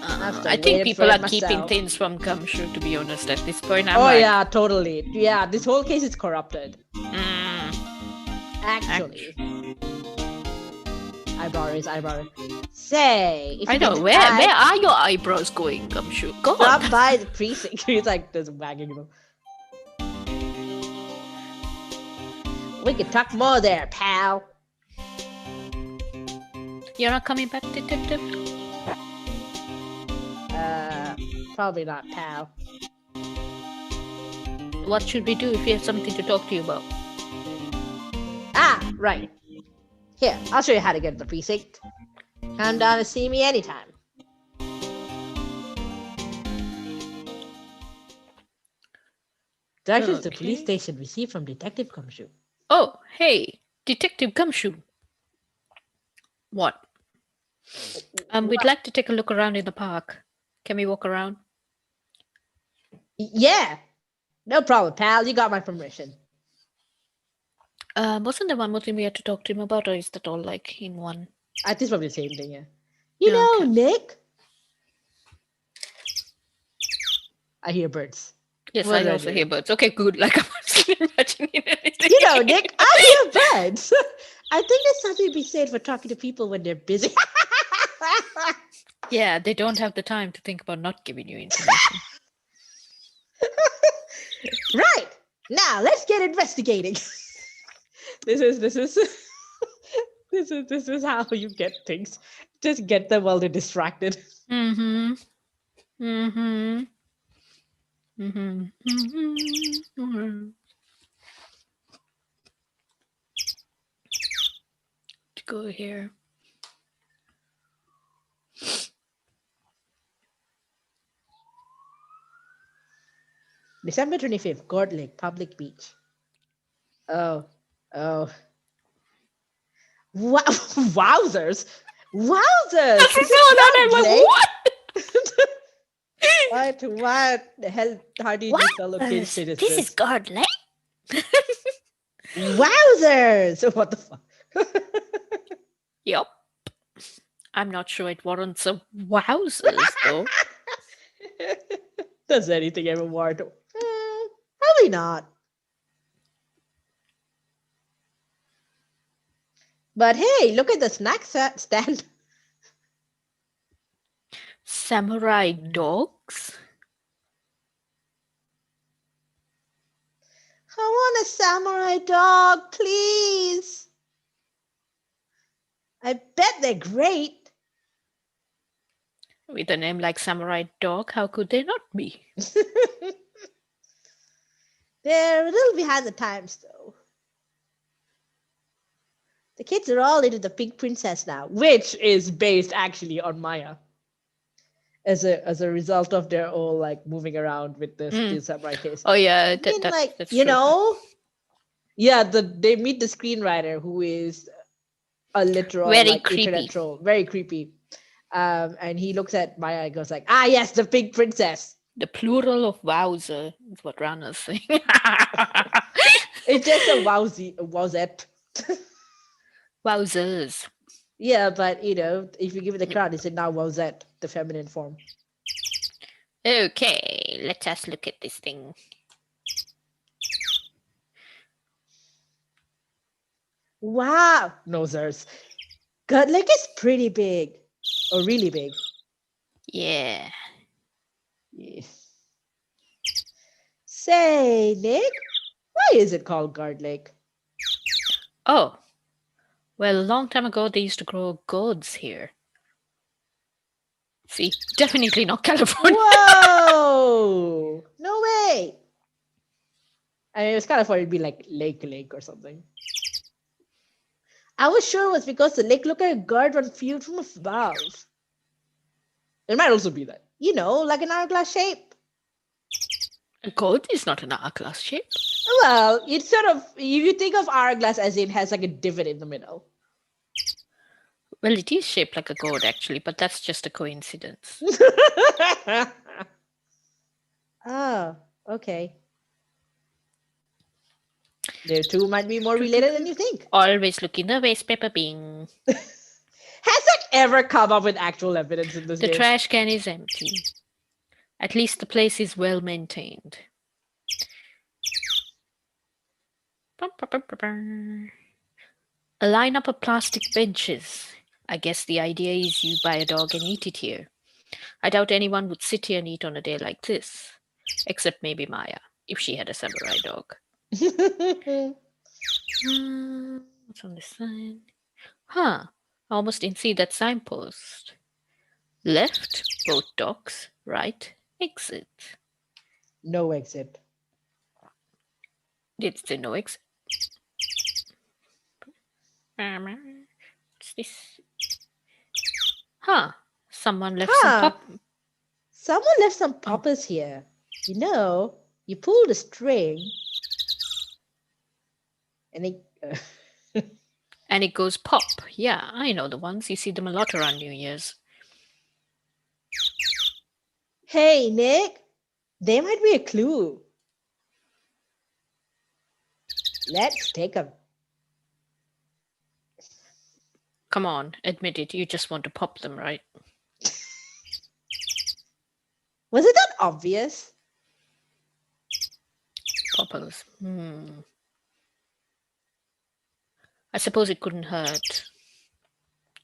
I think people are keeping things from Gumshoe, to be honest, at this point. Yeah, totally. Yeah, this whole case is corrupted. Actually. Eyebrow. Say. I know. Where are your eyebrows going, Gumshoe? Go on. Stop by the precinct. He's like just wagging them. We can talk more there, pal. You're not coming back, detective? Probably not, pal. What should we do if we have something to talk to you about? Right. Here, I'll show you how to get to the precinct. Come down and see me anytime. Directions to police station received from Detective Gumshoe. Oh, hey, Detective Gumshoe. What? We'd like to take a look around in the park. Can we walk around? Yeah. No problem, pal. You got my permission. Wasn't there one more thing we had to talk to him about, or is that all like in one? I think it's probably the same thing, yeah. You know, Nick? I hear birds. Yes, I also hear birds. Okay, good. Like, I'm not imagining anything. You know, Nick, I hear birds. I think there's something to be said for talking to people when they're busy. Yeah, they don't have the time to think about not giving you information. Right. Now, let's get investigating. This is how you get things. Just get them while they're distracted. To go here. December 25th, Gourd Lake, Public Beach. Oh. Wowzers! Wowzers! What? What the hell? How do you tell location is this? Is Gourd Lake? Wowzers! What the fuck? Yup. I'm not sure it warrants a wowzers, though. Does anything ever warrant? Probably not. But hey, look at the snack stand. Samurai dogs? I want a samurai dog, please. I bet they're great. With a name like Samurai Dog, how could they not be? They're a little behind the times, though. The kids are all into the Pink Princess now, which is based actually on Maya. As a result of their all like moving around with the Steel Samurai case. Oh yeah, that's you true. Know, yeah. They meet the screenwriter who is a literal very creepy internet troll, very creepy. And he looks at Maya and goes like, yes, the Pink Princess. The plural of wowzer is what Rana's saying. It's just a wowzette. Wowzers. Yeah, but if you give it the crown, it's now wowzette, the feminine form. Okay, let us look at this thing. Wow, nosers. God, like it's pretty big. Or really big. Yeah. Yes. Say, Nick, why is it called Guard Lake? Oh, well, a long time ago they used to grow gourds here. See, definitely not California. Whoa! No way! I mean, it was California, it'd be like Lake or something. I was sure it was because the lake looked like a gourd when viewed from above. It might also be that. Like an hourglass shape. A goat is not an hourglass shape. Well, it's sort of, if you think of hourglass as it has like a divot in the middle. Well, it is shaped like a goat actually, but that's just a coincidence. Oh, okay. The two might be more related than you think. Always look in the waste paper bin. Has that ever come up with actual evidence in this game? The trash can is empty. At least the place is well maintained. A lineup of plastic benches. I guess the idea is you buy a dog and eat it here. I doubt anyone would sit here and eat on a day like this. Except maybe Maya, if she had a samurai dog. What's on this sign? Huh. I almost didn't see that signpost. Left, both dogs. Right, exit. No exit. Did it say no exit? What's this? Huh. Someone left Someone left some poppers here. You know, you pull the string and it and it goes pop. Yeah, I know the ones. You see them a lot around New Year's. Hey, Nick, they might be a clue. Let's take them. Come on, admit it. You just want to pop them, right? Was it that obvious? Poppers. I suppose it couldn't hurt.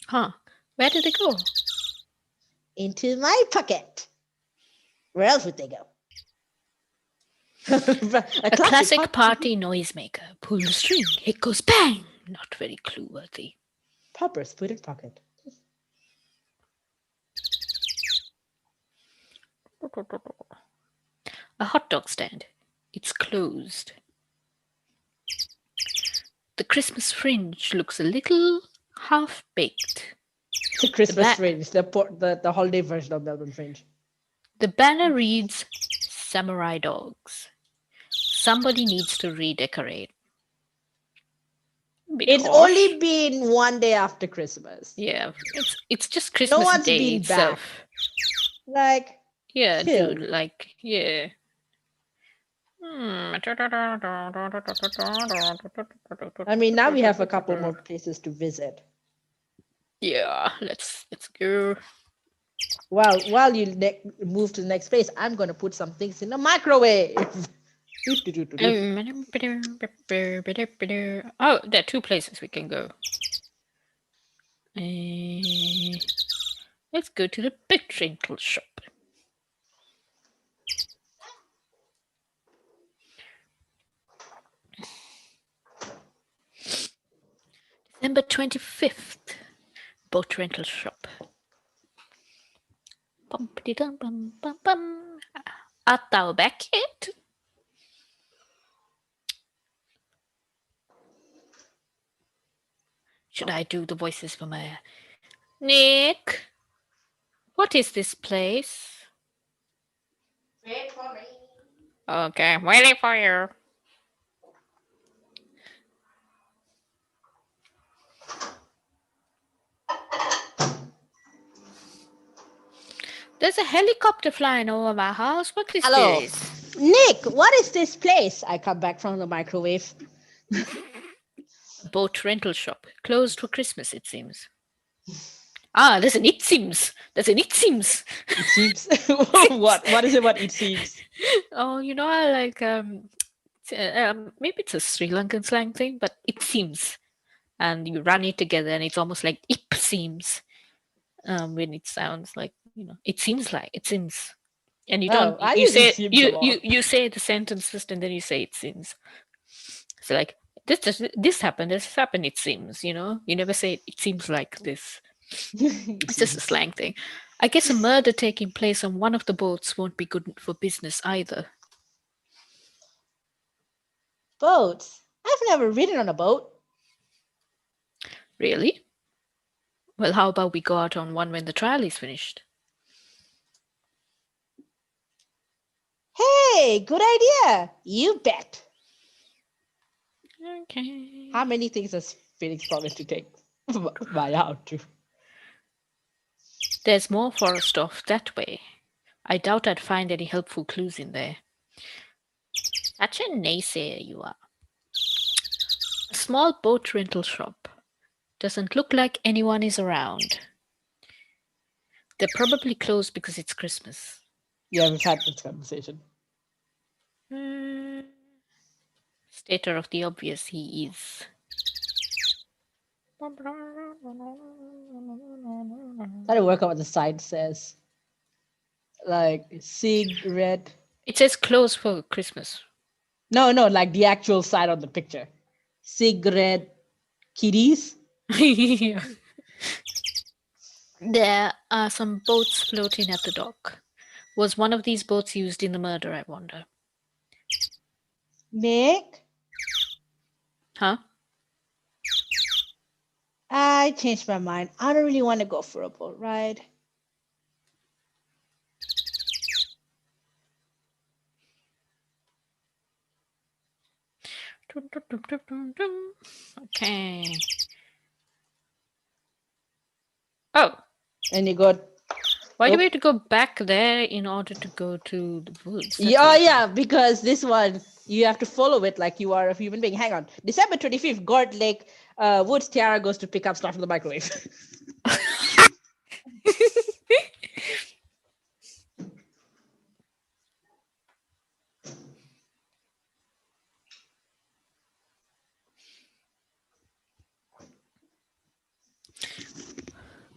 Huh. Where did they go? Into my pocket. Where else would they go? a classic party noisemaker. Pull the string. It goes bang. Not very clue-worthy. Poppers put in pocket. A hot dog stand. It's closed. The Christmas fringe looks a little half-baked. The Christmas fringe, the holiday version of Melbourne Fringe. The banner reads, Samurai Dogs. Somebody needs to redecorate. It's only been one day after Christmas. Yeah, it's just Christmas no one's Day been itself. Back. Like, yeah, chill. dude, like, yeah. I mean, now we have a couple more places to visit. Yeah, let's go. Well, while you move to the next place, I'm going to put some things in the microwave. Oh, there are two places we can go. Let's go to the boat rental shop. December 25th, boat rental shop. Art thou back yet? Should I do the voices for my... Nick? What is this place? Wait for me. Okay, waiting for you. There's a helicopter flying over my house. What is this? Nick, what is this place? I come back from the microwave. Boat rental shop. Closed for Christmas, it seems. Ah, there's an it seems. There's an it seems. It seems. What is it what it seems? Oh, you know, I like maybe it's a Sri Lankan slang thing, but it seems. And you run it together and it's almost like ip seems. When it sounds like, you know, it seems like, it seems. And you don't you say the sentence first and then you say it seems. So like this happened, it seems, you know. You never say it seems like this. It's just a slang thing. I guess a murder taking place on one of the boats won't be good for business either. Boats? I've never ridden on a boat. Really? Well, how about we go out on one when the trial is finished? Hey, good idea. You bet. Okay. How many things does Phoenix promise to take Maya out to? There's more forest off that way. I doubt I'd find any helpful clues in there. Such a naysayer you are. A small boat rental shop. Doesn't look like anyone is around. They're probably closed because it's Christmas. Yeah, we've had this conversation. Stater of the obvious he is. That'll work out what the sign says. Like, cigarette. It says closed for Christmas. No, like the actual sign on the picture. Cigarette kitties. Yeah. There are some boats floating at the dock. Was one of these boats used in the murder, I wonder? Nick? Huh? I changed my mind. I don't really want to go for a boat ride. Okay. Oh. And you got... Why do we have to go back there in order to go to the woods? Yeah, because this one, you have to follow it like you are a human being. Hang on. December 25th, God Lake, Woods Tiara goes to pick up stuff from the microwave.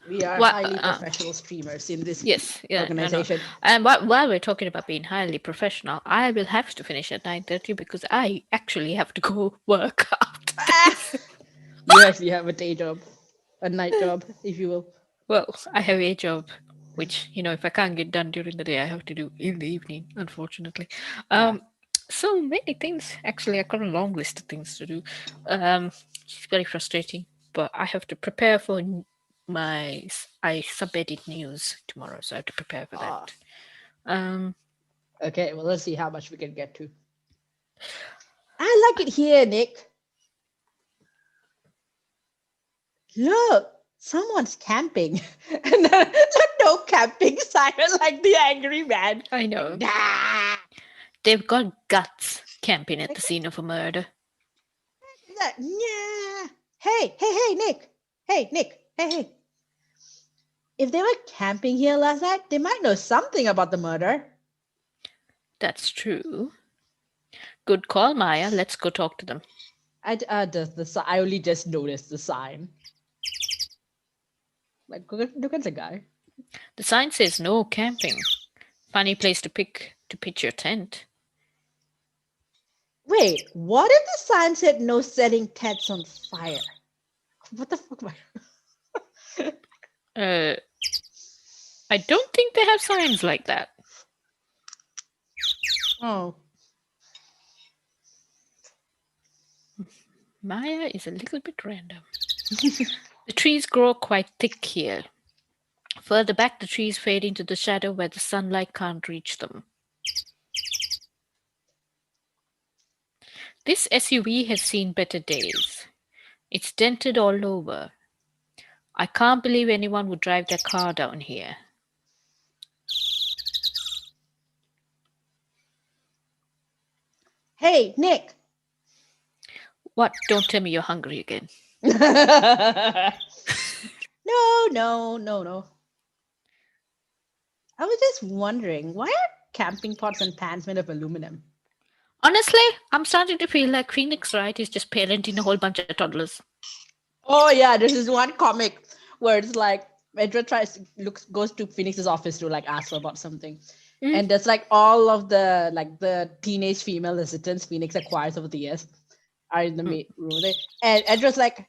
We are highly professional streamers in this organization. And while we're talking about being highly professional, I will have to finish at 9:30 because I actually have to go work after this. You actually have a day job, a night job, if you will. Well, I have a job, which, if I can't get done during the day, I have to do in the evening, unfortunately. So many things. Actually, I've got a long list of things to do. It's very frustrating, but I have to prepare for I sub-edit news tomorrow, so I have to prepare for that. Okay, well, let's see how much we can get to. I like it here, Nick. Look, someone's camping. No camping sign, like the angry man. I know. They've got guts camping at the scene of a murder. Yeah. Hey, Nick. Hey, Nick. Hey. If they were camping here last night, they might know something about the murder. That's true. Good call, Maya. Let's go talk to them. I only just noticed the sign. Like, look at the guy. The sign says no camping. Funny place to pitch your tent. Wait, what if the sign said no setting tents on fire? What the fuck? I don't think they have signs like that. Oh. Maya is a little bit random. The trees grow quite thick here. Further back, the trees fade into the shadow where the sunlight can't reach them. This SUV has seen better days. It's dented all over. I can't believe anyone would drive their car down here. Hey, Nick. What? Don't tell me you're hungry again. No. I was just wondering, why are camping pots and pans made of aluminum? Honestly, I'm starting to feel like Phoenix Wright is just parenting a whole bunch of toddlers. Oh yeah, this is one comic where it's like Edward goes to Phoenix's office to like ask about something. And there's like all of the teenage female assistants Phoenix acquires over the years are in the room there. And Edward's like,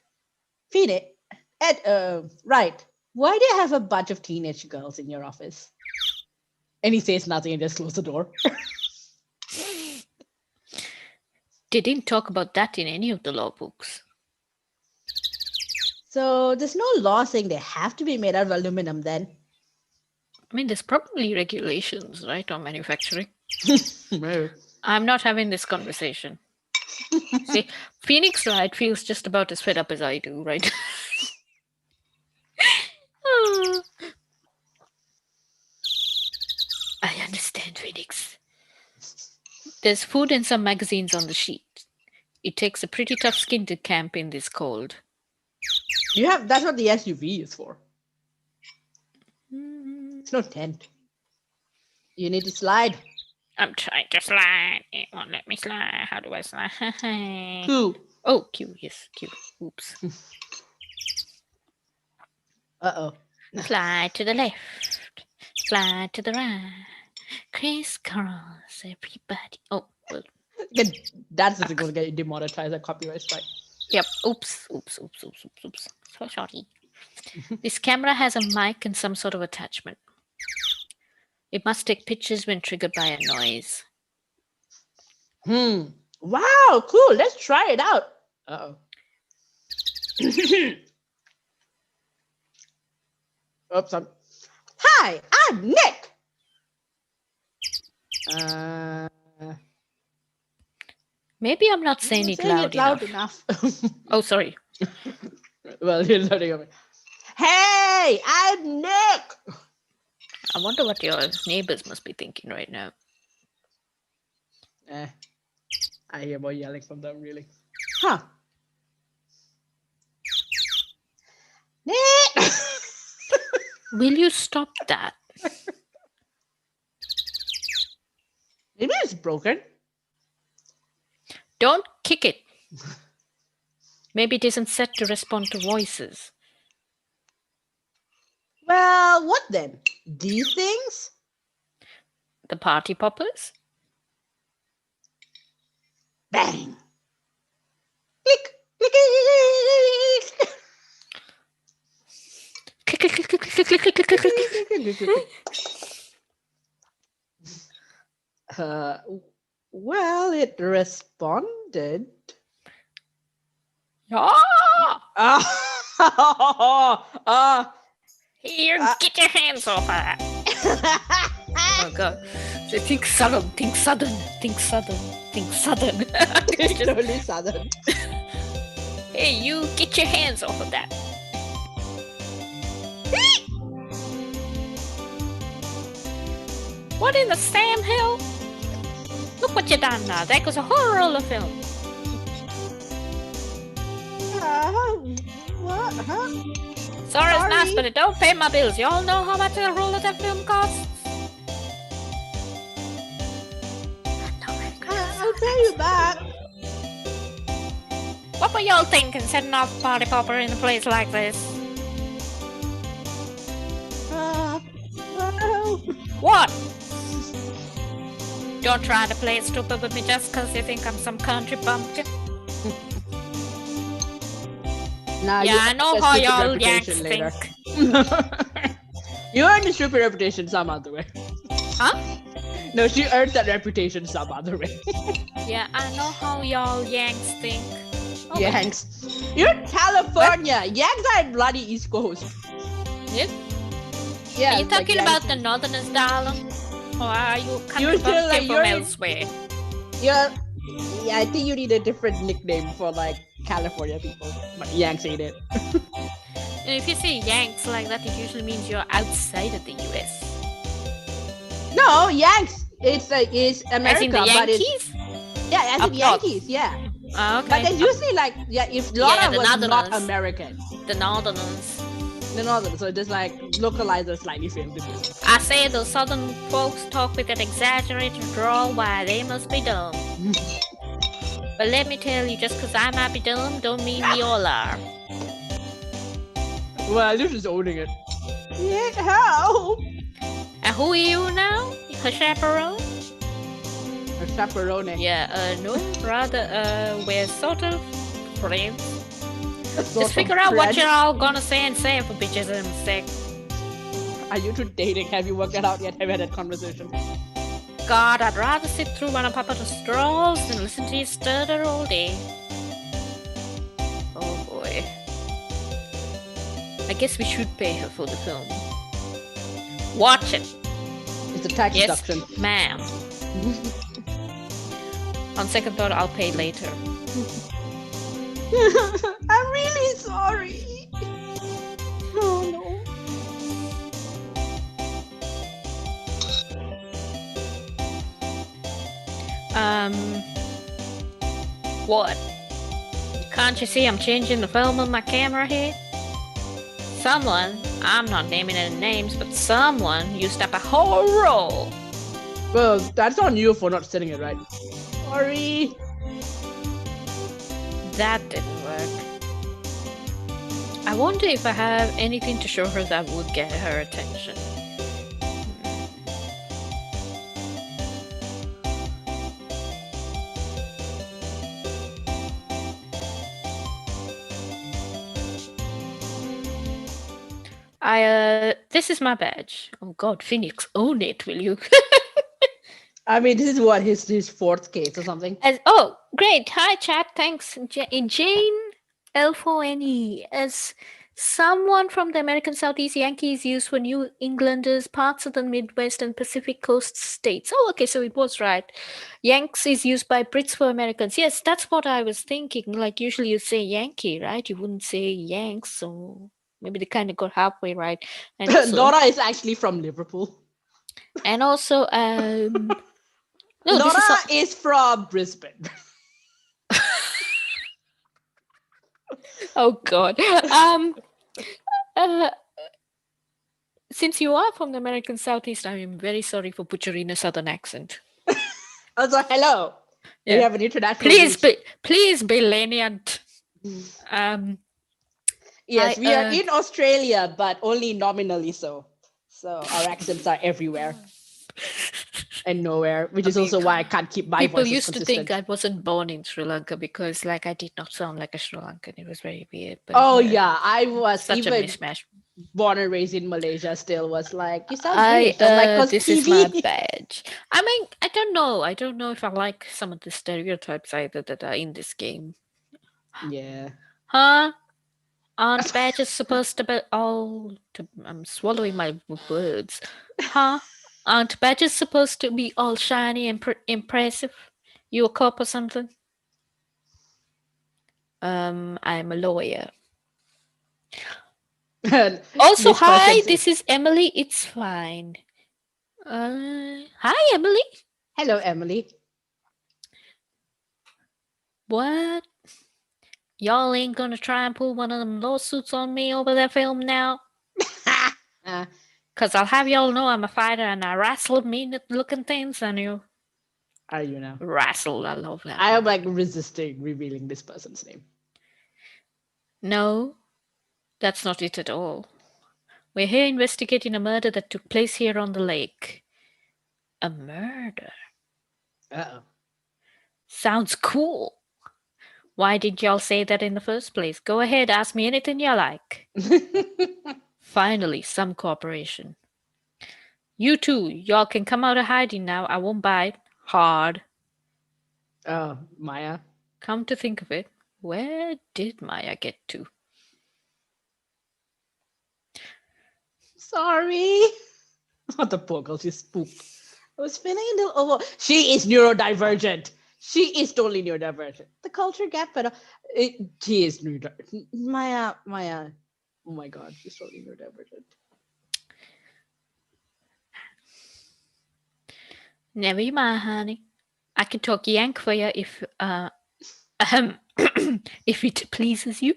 Phoenix, Right, why do you have a bunch of teenage girls in your office? And he says nothing and just closes the door. They didn't talk about that in any of the law books. So there's no law saying they have to be made out of aluminum then? I mean, there's probably regulations, right, on manufacturing. I'm not having this conversation. See, Phoenix Wright feels just about as fed up as I do, right? Oh. I understand, Phoenix. There's food and some magazines on the sheet. It takes a pretty tough skin to camp in this cold. That's what the SUV is for. It's no tent. You need to slide. I'm trying to slide. It won't let me slide. How do I slide? Q. Oh, Q. Yes, Q. Oops. Uh-oh. Slide to the left. Slide to the right. Crisscross, everybody. Oh, well. That's going to get you demonetized at copyright strike. Yep. Oops. So sorry. This camera has a mic and some sort of attachment. It must take pictures when triggered by a noise. Wow, cool. Let's try it out. Uh-oh. Oops. Hi, I'm Nick. Maybe I'm not saying it loud enough. Oh, sorry. Well, you're starting over. Hey, I'm Nick. I wonder what your neighbors must be thinking right now. I hear more yelling from them, really. Huh. Nick! Will you stop that? Maybe it's broken. Don't kick it. Maybe it isn't set to respond to voices. Well, what then? These things? The party poppers? Bang! Click! Click! Click! Click, click, click, click, click, click, click, click, click. Well, it responded. Here, get your hands off her. Oh, God. So think southern, think southern, think southern, think southern. It's totally southern. Hey, you, get your hands off of that. What in the Sam Hill? Look what you done now. That goes a whole roll of film. What? Huh? Sorry, it's nice, but it don't pay my bills. You all know how much a roll of that film costs? I'll pay you back. What were y'all thinking setting off a party popper in a place like this? What? Don't try to play stupid with me just because you think I'm some country bumpkin. Nah, yeah, I know how y'all Yanks think. You earned a stupid reputation some other way. Huh? No, she earned that reputation some other way. Yeah, I know how y'all Yanks think. Okay. Yanks. You're in California. What? Yanks are in bloody East Coast. Yep. Yeah. Are you talking about the Northerners, darling? Or are you coming from elsewhere? Yeah, I think you need a different nickname for like California people. But Yanks ain't it. And if you say Yanks like that, it usually means you're outside of the US. No, Yanks. It's America. As in the Yankees? As in Yankees. Yeah. Oh, okay. But they usually if Laura was not American. The Northerners. So just like localizers slightly failed. I say the Southern folks talk with that exaggerated drawl. Why they must be dumb. But let me tell you, just because I might be dumb, don't mean we all are. Well, you're just owning it. Yeah, how? And who are you now? Her chaperone? Her chaperone. Yeah, no, rather, we're sort of friends. Just figure out what you're all gonna say and say for bitches and sick. Are you two dating? Have you worked that out yet? Have you had that conversation? God, I'd rather sit through one of Papa's strolls than listen to you stutter all day. Oh boy. I guess we should pay her for the film. Watch it. It's a tax deduction. Ma'am. On second thought, I'll pay later. I'm really sorry. Oh no. What? Can't you see I'm changing the film on my camera here? Someone, I'm not naming any names, but someone used up a whole roll. Well, that's on you for not setting it right. Sorry. That didn't work. I wonder if I have anything to show her that would get her attention. This is my badge. Oh God, Phoenix, own it, will you? I mean, this is what his fourth case or something. Oh, great! Hi, chat. Thanks, Jane L4NE. As someone from the American Southeast, Yankee is used for New Englanders, parts of the Midwest and Pacific Coast states. Oh, okay, so it was right. Yanks is used by Brits for Americans. Yes, that's what I was thinking. Like usually you say Yankee, right? You wouldn't say Yanks, so maybe they kind of got halfway right. And also, Nora is actually from Liverpool. And also, no, Nora is from Brisbane. Oh God. Since you are from the American Southeast, I am very sorry for butchering a Southern accent. Also, hello. Yeah. We have an international. Please be lenient. Yes, we are in Australia, but only nominally so. So our accents are everywhere and nowhere, which is also why I can't keep my voice consistent. People used to think I wasn't born in Sri Lanka because, like, I did not sound like a Sri Lankan. It was very weird. But, I was such a mismatch. Born and raised in Malaysia. Still was like, you sound British. Like, this is my badge. I mean, I don't know. I don't know if I like some of the stereotypes either that are in this game. Yeah. Huh? Aren't badges supposed to be all... I'm swallowing my words. Huh? Aren't badges supposed to be all shiny and impressive? You a cop or something? I'm a lawyer. Also, hi, this is Emily. It's fine. Hi, Emily. Hello, Emily. What? Y'all ain't gonna try and pull one of them lawsuits on me over that film now? Because I'll have y'all know I'm a fighter and I wrestle mean-looking things on you. Are you now? Wrestle, I love that. I am like resisting revealing this person's name. No, that's not it at all. We're here investigating a murder that took place here on the lake. A murder? Uh-oh. Sounds cool. Why did y'all say that in the first place? Go ahead, ask me anything you like. Finally, some cooperation. You two, y'all can come out of hiding now. I won't bite. Hard. Oh, Maya. Come to think of it, where did Maya get to? Sorry. Oh, the poor girl, she's spooked. I was feeling a little over. She is neurodivergent. She is totally neurodivergent. The culture gap, but she is neurodivergent. Maya. Oh my God, she's totally neurodivergent. Never mind, honey. I can talk Yank for you if if it pleases you.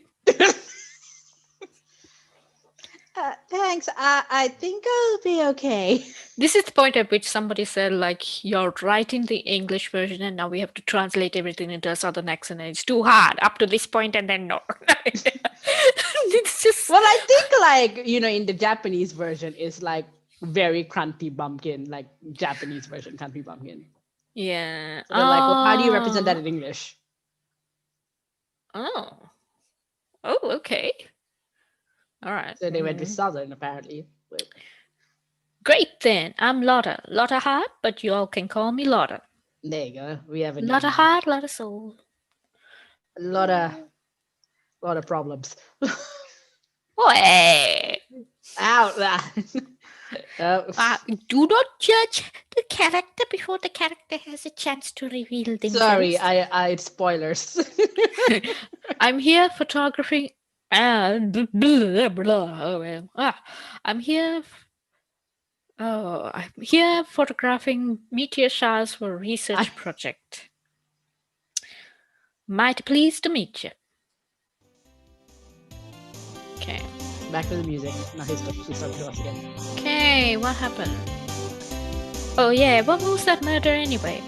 Thanks. I think I'll be okay. This is the point at which somebody said, like, you're writing the English version and now we have to translate everything into a Southern accent and it's too hard up to this point and then no. It's just... Well, I think, like, in the Japanese version is like very crunchy bumpkin, like Japanese version crunchy bumpkin. Yeah. So like, well, how do you represent that in English? Oh, okay. All right. So they went with Southern, apparently. But... Great, then. I'm Lotta. Lotta Heart, but you all can call me Lotta. There you go. We have a Lotta Heart, Lotta Soul. A lot of problems. Hey! Out. Do not judge the character before the character has a chance to reveal themselves. Sorry, it's spoilers. I'm here photographing and blah, blah, blah. I'm here photographing meteor showers for a research project. Mighty pleased to meet you. Okay. Back to the music. Now she's talking to us again. Okay, what happened? Oh yeah, what was that murder anyway?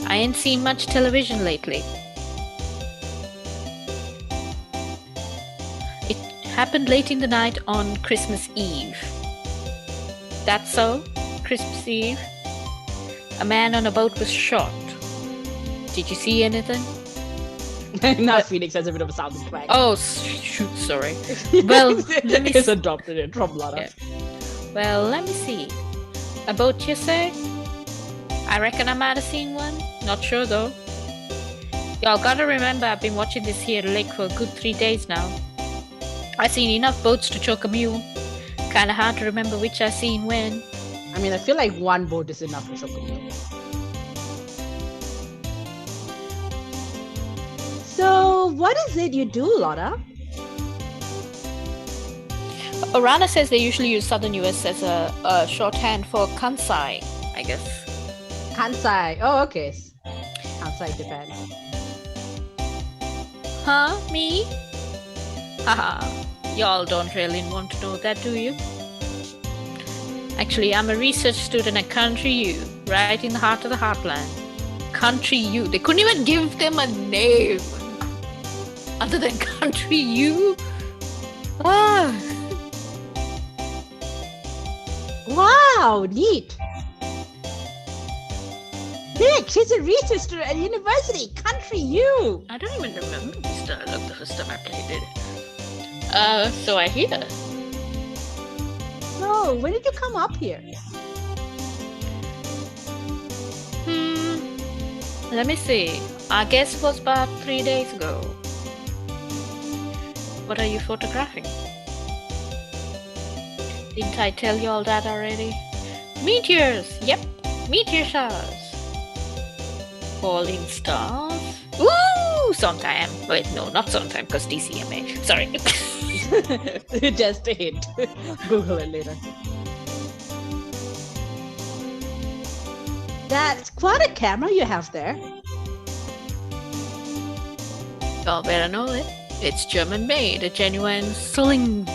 I ain't seen much television lately. It happened late in the night on Christmas Eve. That's so? Christmas Eve? A man on a boat was shot. Did you see anything? Now Phoenix has a bit of a sounding twang. Oh, shoot, sorry. Well, let me... It's adopted it from Lana. Yeah. Well, let me see. A boat, you say? I reckon I might have seen one. Not sure, though. Y'all gotta remember, I've been watching this here lake for a good 3 days now. I've seen enough boats to choke a mule. Kinda hard to remember which I seen when. I mean, I feel like one boat is enough to choke a mule. So, what is it you do, Lotta? Orana says they usually use southern US as a shorthand for Kansai, I guess. Kansai. Oh, okay. Kansai, Japan. Huh? Me? Haha. Y'all don't really want to know that, do you? Actually, I'm a research student at Country U, right in the heart of the heartland. Country U. They couldn't even give them a name other than Country U. Ah. Wow, neat. Nick, she's a research student at university. Country U. I don't even remember this dialogue the first time I played it. So I hear. So, when did you come up here? Let me see. I guess it was about 3 days ago. What are you photographing? Didn't I tell you all that already? Meteors! Yep, meteor showers. Falling stars. Woo! Sometime. Wait, no, not sometime, because DCMA. Sorry. Just a hint. Google it later. That's quite a camera you have there. Y'all better know it. It's German made, a genuine Solingen.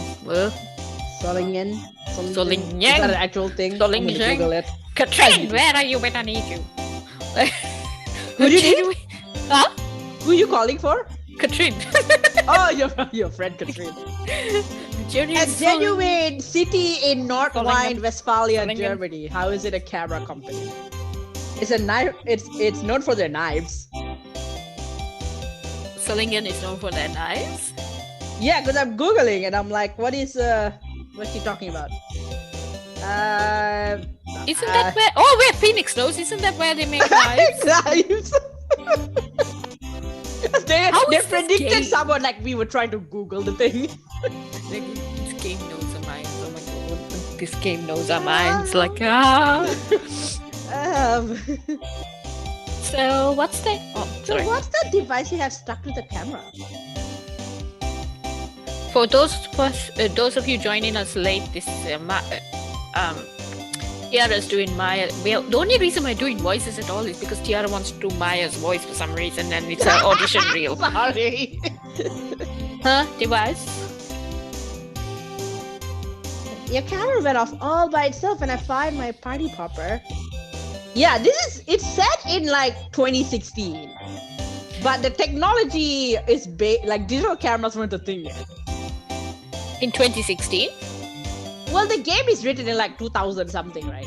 Solingen. Solingen. Is that an actual thing? Solingen. Google it. Katrin, where are you when I need you? Who did you? Huh? Who are you calling for? Katrin. Oh, your friend Katrin. A genuine city in North Rhine-Westphalia, Germany. How is it a camera company? It's a knife. It's known for their knives. Solingen is known for their knives? Yeah, because I'm Googling and I'm like, what's she talking about? Isn't that where... Oh, where Phoenix knows. Isn't that where they make knives? Knives. They predicted someone like we were trying to Google the thing. This game knows our minds. Oh my god. This game knows our minds. Like, ah. So what's the... Oh, sorry. So what's the device you have stuck to the camera? For those of you joining us late, this Tiara's doing Maya. The only reason we're doing voices at all is because Tiara wants to do Maya's voice for some reason, and it's an audition reel. Sorry. Huh? Device? Your camera went off all by itself, and I find my party popper. Yeah, it's set in like 2016, but the technology is like digital cameras weren't a thing yet. In 2016? Well, the game is written in like 2000 something, right?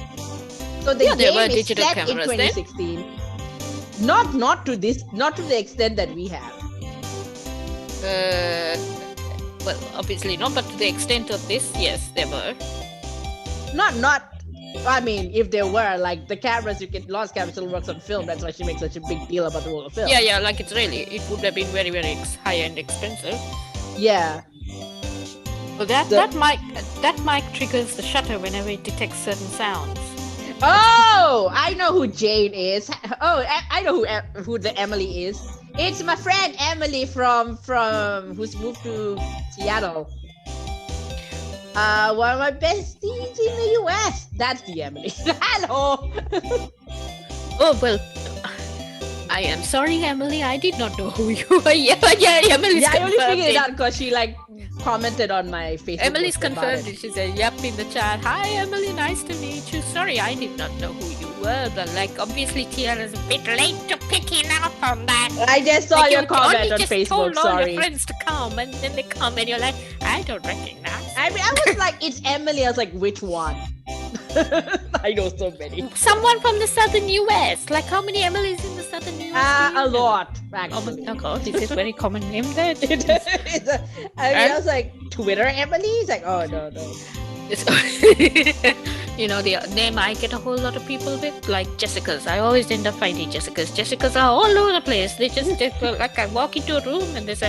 So the game is set in 2016. Then? Not to the extent that we have. Well, obviously not, but to the extent of this, yes, there were. Not. I mean, if there were, like, the cameras, Lost Camera still works on film. That's why she makes such a big deal about the role of film. Yeah, like it would have been very, very high and expensive. Yeah. Well, that mic triggers the shutter whenever it detects certain sounds. Oh, I know who Jane is. Oh, I know who the Emily is. It's my friend Emily from who's moved to Seattle. One of my besties in the US. That's the Emily. Hello. Oh well. I am sorry, Emily. I did not know who you were. Yeah, Emily's I only figured it out because she commented on my Facebook. Emily's confirmed it. She said, "Yep," in the chat. Hi, Emily. Nice to meet you. Sorry, I did not know who you were. But obviously, Tiara's a bit late to picking up on that. I just saw your comment on Facebook. You just told all your friends to come, and then they come, and you're like, I don't recognize. I was like, it's Emily. I was like, which one? I know so many. Someone from the southern US. How many Emilys in the southern US? A lot, actually. Oh God, is it a very common name there? I was like, Twitter Emily? It's like, oh, no. The name I get a whole lot of people with, like Jessicas. I always end up finding Jessicas. Jessicas are all over the place. They just, I walk into a room and there's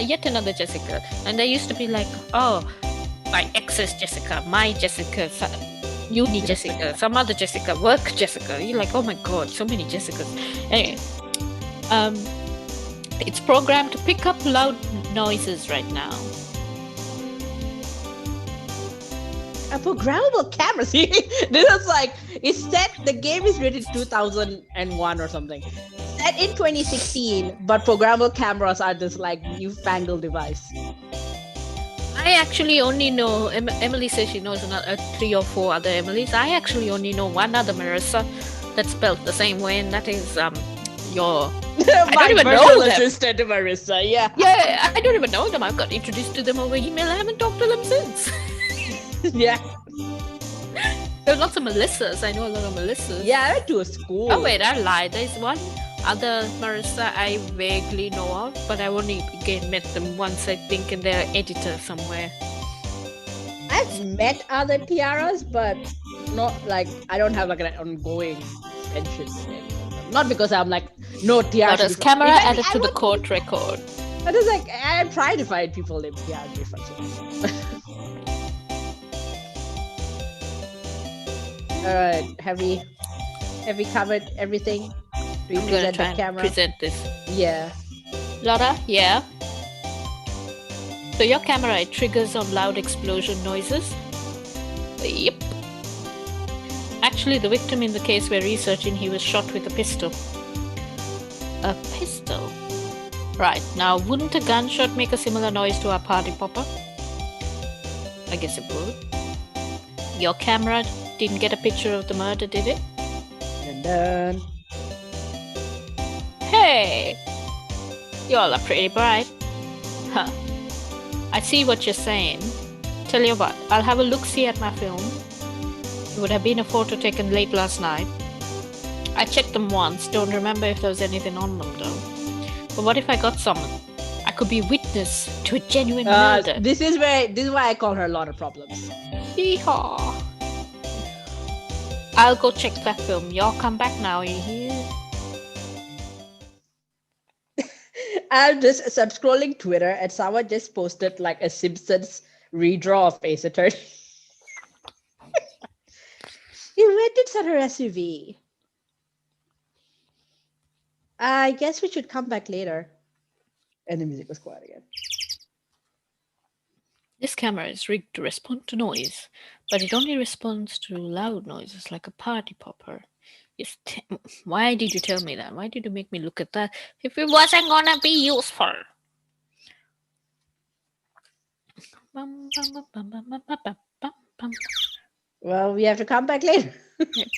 yet another Jessica. And they used to be like, oh, my ex's Jessica, my Jessica, uni Jessica, some other Jessica, work Jessica. You're like, oh my God, so many Jessicas. Anyway, it's programmed to pick up loud noises right now. A programmable camera. See, this is it's set. The game is rated 2001 or something. Set in 2016, but programmable cameras are this newfangled device. I actually only know, Emily says she knows 3 or 4 other Emilys. I actually only know one other Marissa that's spelled the same way, and that is your... My virtual assistant, Marissa, yeah. Yeah, I don't even know them. I've got introduced to them over email. I haven't talked to them since. Yeah. There are lots of Melissas. I know a lot of Melissas. Yeah, I went to a school. Oh, wait, I lied. There's one other Marissa I vaguely know of, but I only again met them once, I think, and they're editor somewhere. I've met other Tiaras, but not I don't have an ongoing friendship with any of them. Not because I'm no Tiara. There's camera added to the court record. But it's I'm trying to find people named Tiara to be friends with. Alright, have we covered everything? Do you present the camera? Present this. Yeah. Laura, yeah. So your camera, it triggers on loud explosion noises. Yep. Actually, the victim in the case we're researching, he was shot with a pistol. A pistol? Right, now wouldn't a gunshot make a similar noise to our party popper? I guess it would. Your camera didn't get a picture of the murder, did it? Dun. Hey! You all are pretty bright. Huh. I see what you're saying. Tell you what, I'll have a look-see at my film. It would have been a photo taken late last night. I checked them once, don't remember if there was anything on them though. But what if I got someone? I could be witness to a genuine murder. This is why I call her a lot of problems. Yeehaw! I'll go check that film. Y'all come back now, you hear? I'm scrolling Twitter and someone just posted a Simpsons redraw of Ace Attorney. He rented on her SUV. I guess we should come back later. And the music was quiet again. This camera is rigged to respond to noise, but it only responds to loud noises like a party popper. Why did you tell me that? Why did you make me look at that if it wasn't gonna be useful? Well, we have to come back later. Yep.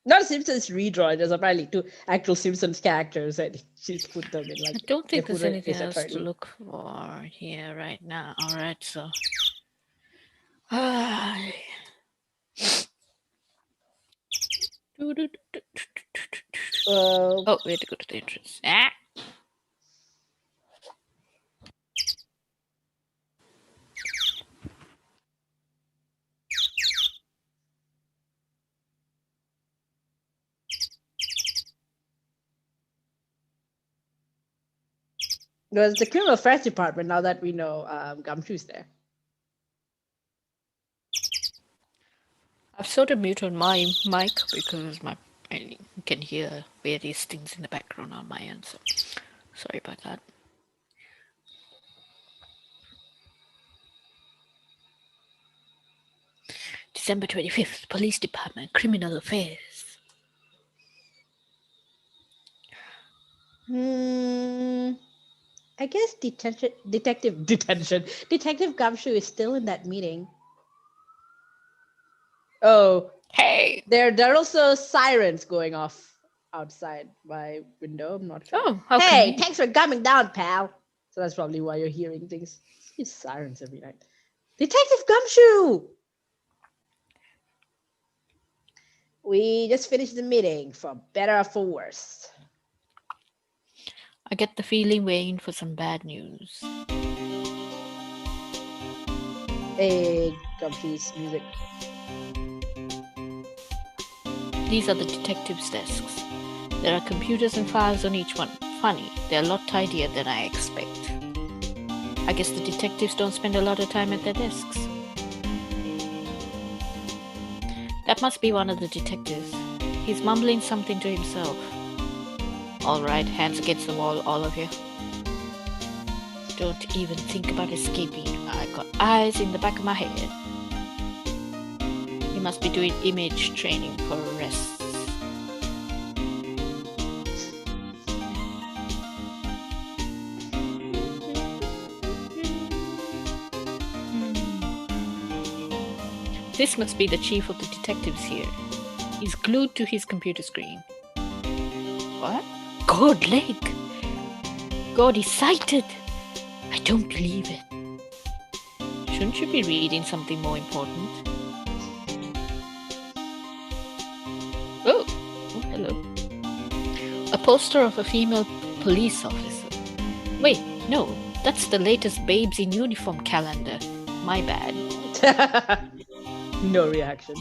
Not Simpsons redraw. There's apparently 2 actual Simpsons characters, and she's put them in I don't think there's anything else to look for here right now. All right, so. Oh, we had to go to the entrance. Ah. Well, it's the criminal affairs department now that we know Gumshoe's there. I've sort of muted my mic because I can hear various things in the background on my end, so sorry about that. December 25th, Police Department, Criminal Affairs. I guess Detective Gumshoe is still in that meeting. Oh, hey! There are also sirens going off outside my window. I'm not sure. Oh, hey, thanks for coming down, pal. So that's probably why you're hearing things. These sirens every night. Detective Gumshoe! We just finished the meeting, for better or for worse. I get the feeling we're in for some bad news. Hey, Gumshoe's music. These are the detectives' desks. There are computers and files on each one. Funny, they're a lot tidier than I expect. I guess the detectives don't spend a lot of time at their desks. That must be one of the detectives. He's mumbling something to himself. All right, hands against the wall, all of you. Don't even think about escaping. I've got eyes in the back of my head. He must be doing image training for arrests. This must be the chief of the detectives here. He's glued to his computer screen. What? God, leg! God, he's sighted! I don't believe it. Shouldn't you be reading something more important? Oh, hello. A poster of a female police officer. Wait, no, that's the latest Babes in Uniform calendar. My bad. No reaction.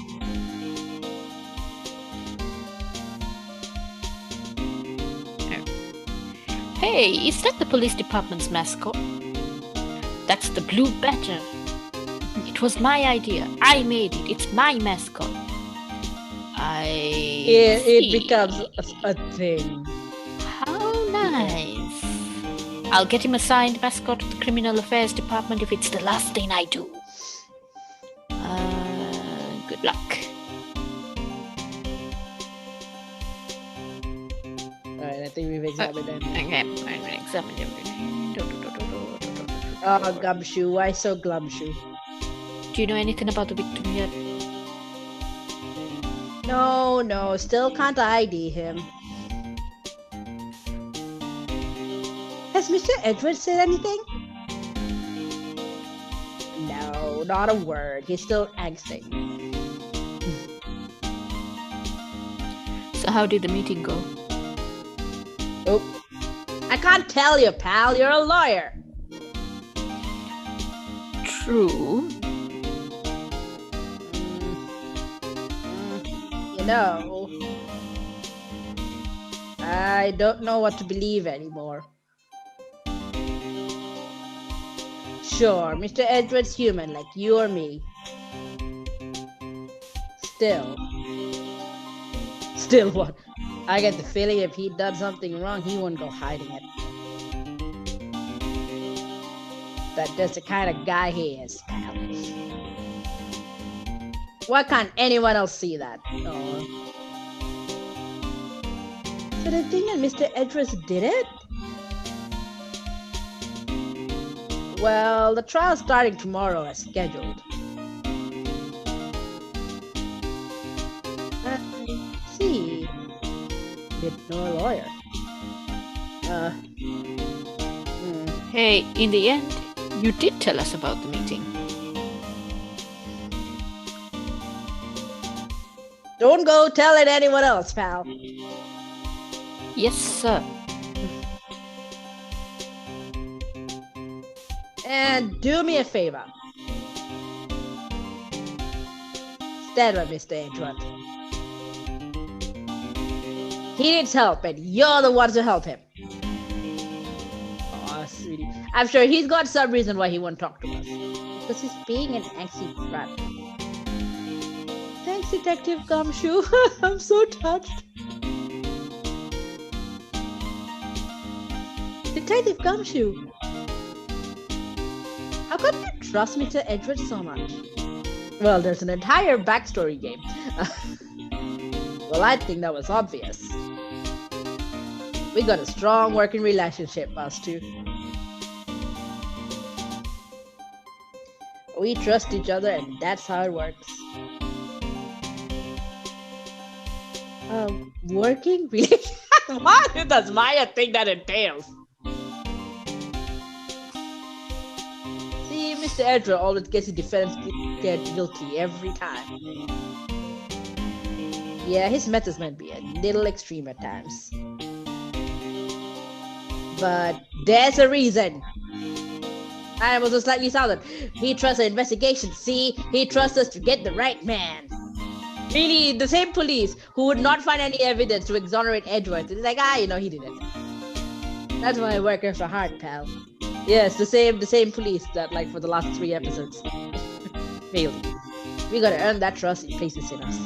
Hey, is that the police department's mascot? That's the blue badger. It was my idea. I made it. It's my mascot. It becomes a thing. How nice. I'll get him assigned mascot of the Criminal Affairs Department if it's the last thing I do. Good luck. Alright, I think we've examined them. Okay, I've examined everything. Oh, Gumshoe. Why so Glumshoe? Do you know anything about the victim yet? No, still can't ID him. Has Mr. Edwards said anything? No, not a word. He's still angsting. So how did the meeting go? Oh, I can't tell you, pal. You're a lawyer. True. You know, I don't know what to believe anymore. Sure, Mr. Edwards human like you or me. Still what? I get the feeling if he'd done something wrong, he wouldn't go hiding it. That's the kind of guy he is, pal. Why can't anyone else see that? Oh. So they think that Mr. Edwards did it? Well, the trial's starting tomorrow as scheduled. I see. Did no lawyer. Hey, in the end, you did tell us about the meeting. Don't go telling anyone else, pal. Yes, sir. And do me a favor. Stand by Mr. Edwards. He needs help, and you're the ones to help him. Oh, I'm sure he's got some reason why he won't talk to us. Because he's being an angsty brat. Thanks, Detective Gumshoe. I'm so touched. Detective Gumshoe, how come you trust Mr. Edward so much? Well, there's an entire backstory game. Well, I think that was obvious. We got a strong working relationship, us two. We trust each other, and that's how it works. Working relationship? What does Maya think that entails? See, Mr. Edra always gets his defense guilty every time. Yeah, his methods might be a little extreme at times. But there's a reason. I was slightly silent. He trusts the investigation. See, he trusts us to get the right man. Really, the same police who would not find any evidence to exonerate Edward. It's like, he did it. That's why I work extra hard, pal. Yes, the same police that, like, for the last 3 episodes. Really. We gotta earn that trust it places in us.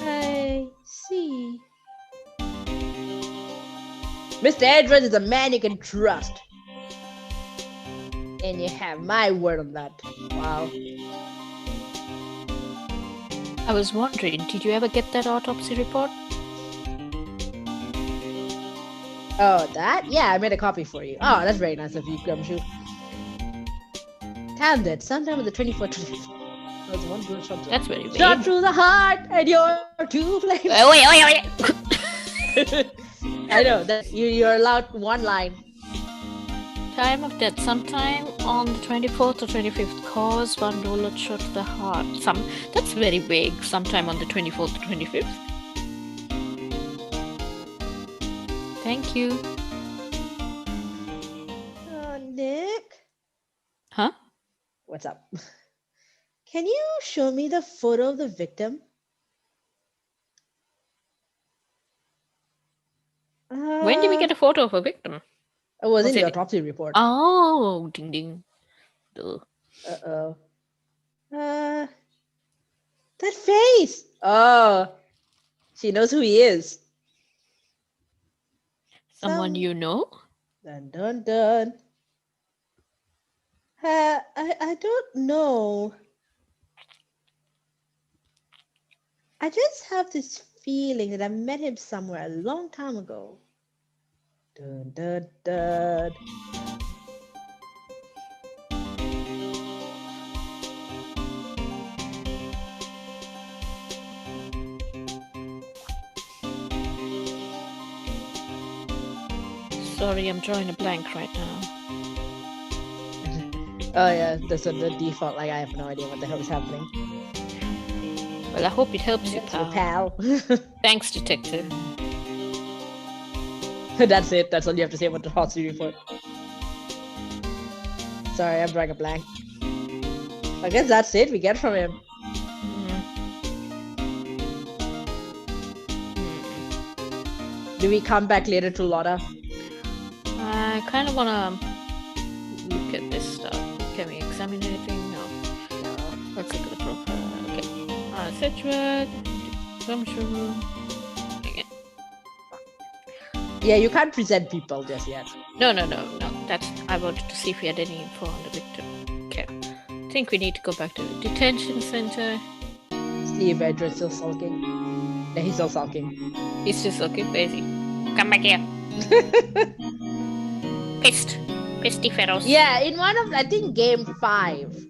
I see. Mr. Edward is a man you can trust. And you have my word on that. Wow. I was wondering, did you ever get that autopsy report? Oh, that? Yeah, I made a copy for you. Oh, that's very nice of you, Gumshoe. Candid, sometime on the 24th. That was one good shot. That's very big. Shot through the heart, and you're too flames. Wait. I know that you're allowed one line. Time of death, sometime on the 24th or 25th. Cause one bullet shot to the heart. That's very vague. Sometime on the 24th or 25th. Thank you. Nick? Huh? What's up? Can you show me the photo of the victim? When did we get a photo of a victim? It was in the autopsy report. Oh, ding ding. Duh. Uh-oh. That face! Oh, she knows who he is. Someone you know? Dun dun dun. I don't know. I just have this feeling that I met him somewhere a long time ago. Dun dun dun. Sorry, I'm drawing a blank right now. Oh yeah, that's the default. Like, I have no idea what the hell is happening. Well, I hope it helps you, pal. Thanks, detective. That's it. That's all you have to say about the autopsy report. Sorry, I'm drawing a blank. I guess that's it we get from him. Do we come back later to Lotta? I kind of want to look at this stuff. Can we examine anything? No. Let's look at the profile. Okay. Sedgwick. Gumshoe. Okay. Yeah, you can't present people just yet. No. I wanted to see if we had any info on the victim. Okay. I think we need to go back to the detention center. See if Edward's still sulking. Yeah, he's still sulking. He's still sulking? Where is he? Come back here. Pisty fellows. Yeah, in one of, I think, game 5.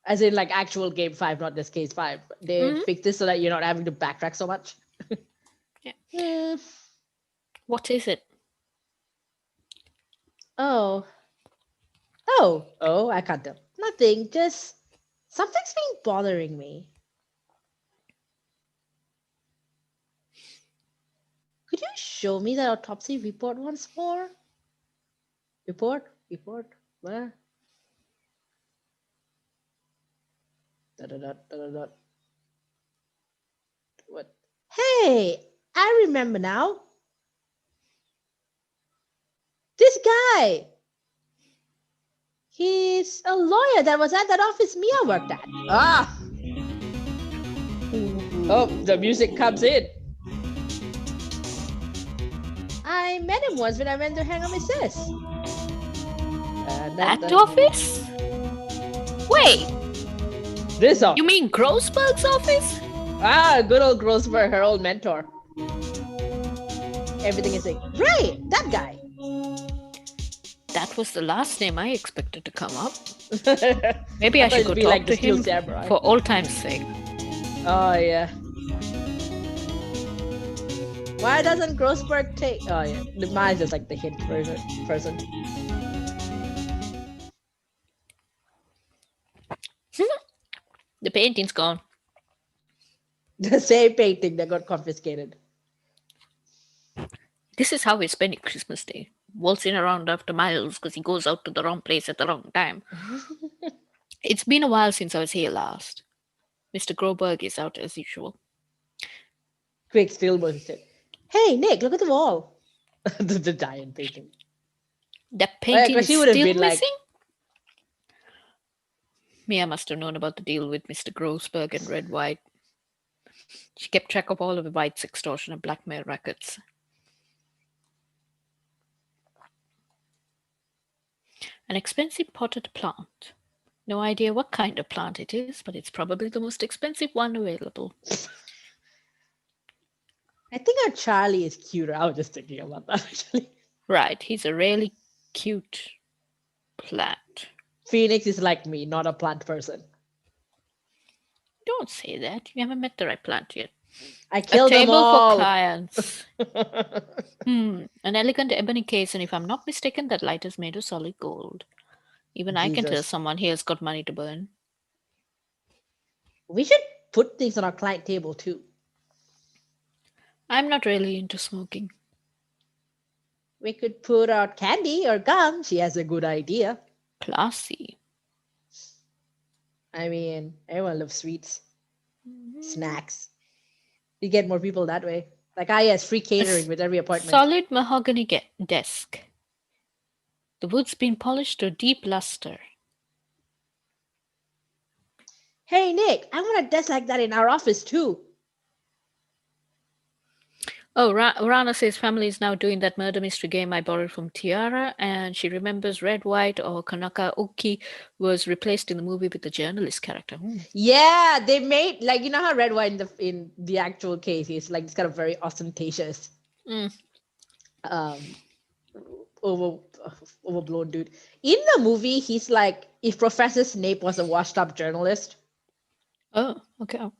As in, like, actual game 5, not this case 5. They fixed this so that you're not having to backtrack so much. Yeah. What is it? Oh, I can't tell. Nothing, just something's been bothering me. Could you show me that autopsy report once more? Report? Where? What? Hey, I remember now. guy. He's a lawyer that was at that office Mia worked at. Ah. Oh, the music comes in. I met him once when I went to hang out with sis. That office? Wait. This office. You mean Grossberg's office? Ah, good old Grossberg, her old mentor. Everything is like, right, that guy. That was the last name I expected to come up. Maybe I should go talk like to him Samurai. For old time's sake. Oh, yeah. Why doesn't Grossberg take... Oh, yeah. Mine's just like the hint person. The painting's gone. The same painting that got confiscated. This is how we spend Christmas Day. Waltzing around after Miles because he goes out to the wrong place at the wrong time. It's been a while since I was here last. Mr. Groberg is out as usual. Quick still said, "Hey, Nick, look at the wall." the giant painting. The painting is still missing? Like... Mia must have known about the deal with Mr. Grossberg and Red White. She kept track of all of White's extortion and blackmail records. An expensive potted plant. No idea what kind of plant it is, but it's probably the most expensive one available. I think our Charlie is cuter. I was just thinking about that, actually. Right, he's a really cute plant. Phoenix is like me, not a plant person. Don't say that. You haven't met the right plant yet. I killed them all. For clients. An elegant ebony case, and if I'm not mistaken, that light is made of solid gold. Even Jesus. I can tell someone here has got money to burn. We should put things on our client table too. I'm not really into smoking. We could put out candy or gum. She has a good idea. Classy. I mean, everyone loves sweets. Snacks. You get more people that way. Like, yes, free catering with every appointment. Solid mahogany desk. The wood's been polished to a deep luster. Hey, Nick, I want a desk like that in our office, too. Oh, Rana says family is now doing that murder mystery game I borrowed from Tiara, and she remembers Red, White, or Kanaka Oki was replaced in the movie with the journalist character. Yeah, they made, like, you know how Red, White in the actual case is like this kind of very ostentatious, overblown dude. In the movie, he's like, if Professor Snape was a washed-up journalist. Oh, okay.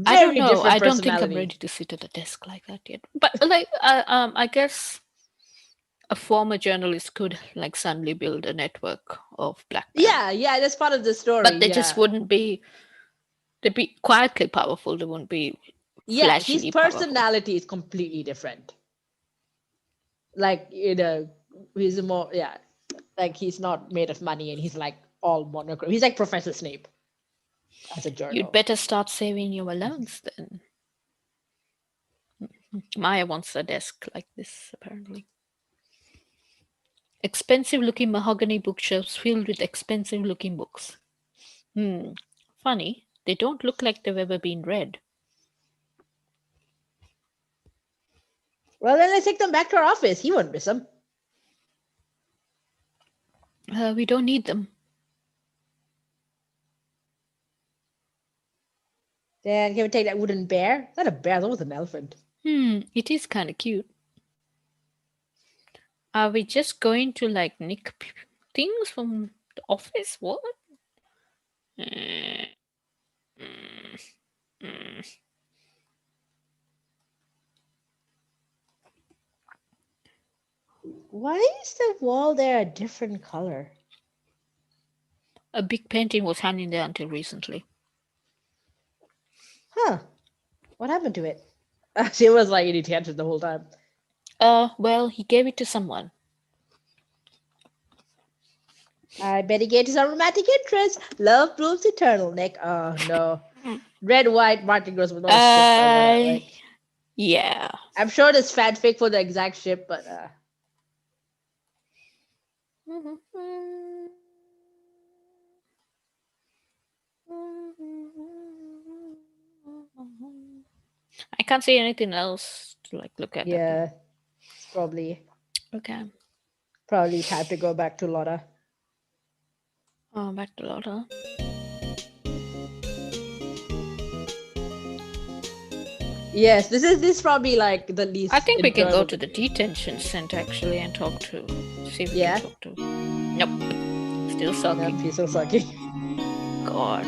I don't know. I don't think I'm ready to sit at a desk like that yet. But like, I guess a former journalist could like suddenly build a network of blackmail. Yeah, that's part of the story. But they just wouldn't be. They'd be quietly powerful. They wouldn't be. Yeah, his personality is completely different. Like, you know, he's more like he's not made of money, and he's like all monochrome. He's like Professor Snape. As a journal. You'd better start saving your allowance then. Maya wants a desk like this, apparently. Expensive-looking mahogany bookshelves filled with expensive-looking books. Funny, they don't look like they've ever been read. Well, then let's take them back to our office. He won't miss them. We don't need them. Then can we take that wooden bear? Is that a bear? That was an elephant. It is kind of cute. Are we just going to like nick things from the office? What? Why is the wall there a different color? A big painting was hanging there until recently. Huh. What happened to it? She was like in detention the whole time. Well, he gave it to someone. I bet he gave it to some romantic interest. Love proves eternal, Nick. Oh, no. Red, White, Martin Gross was not a ship. Yeah. I'm sure there's fanfic for the exact ship, but... I can't see anything else to like look at. Yeah, it's probably. Okay. Probably time to go back to Lotta. Oh, back to Lotta. Yes, this is probably like the least. I think we can go to the detention center actually and talk to. See if we can talk to. Nope. Still sucking. Nope, he's still sucking. God.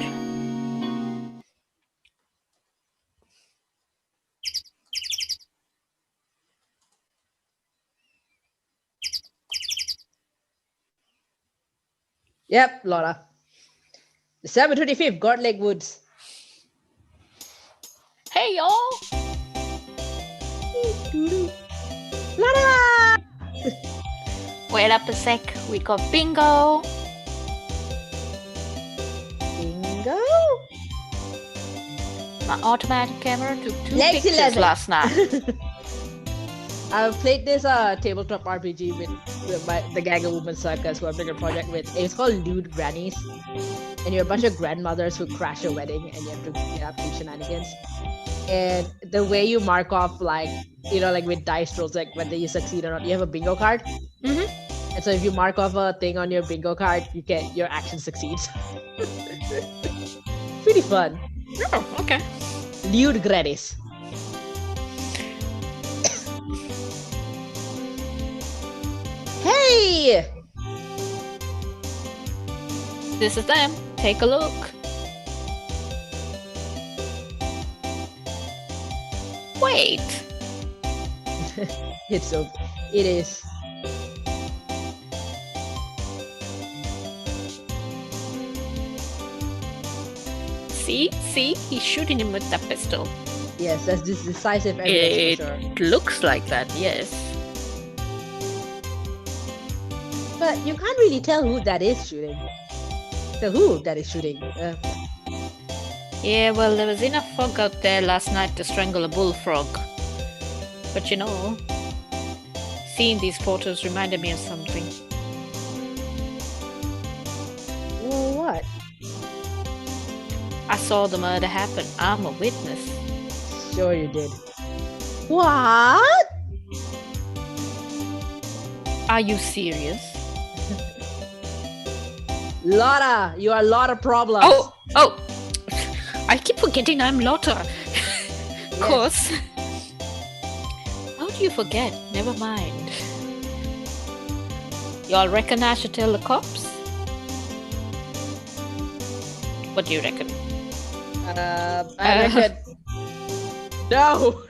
Yep, Lotta. December 25th, God Lake Woods. Hey, y'all. Lotta! Wait up a sec. We got bingo. Bingo? My automatic camera took 2 pictures last night. I played this tabletop RPG with the gang of women circus who I'm doing a project with. It's called Lewd Grannies. And you're a bunch of grandmothers who crash a wedding and you have to have these shenanigans. And the way you mark off, like, you know, like with dice rolls, like whether you succeed or not, you have a bingo card. Mm-hmm. And so if you mark off a thing on your bingo card, you get your action succeeds. Pretty fun. Oh, okay. Lewd Grannies. Hey! This is them. Take a look. Wait. It is. See, he's shooting him with that pistol. Yes, that's this decisive evidence for sure. It looks like that, yes. But you can't really tell who that is shooting. Yeah, well, there was enough fog out there last night to strangle a bullfrog. But you know, seeing these photos reminded me of something. Well, what? I saw the murder happen. I'm a witness. Sure you did. What? Are you serious? Lotta, you are a lot of problems. Oh! I keep forgetting I'm Lotta. Of course. How do you forget? Never mind. Y'all reckon I should tell the cops? What do you reckon? I reckon. No!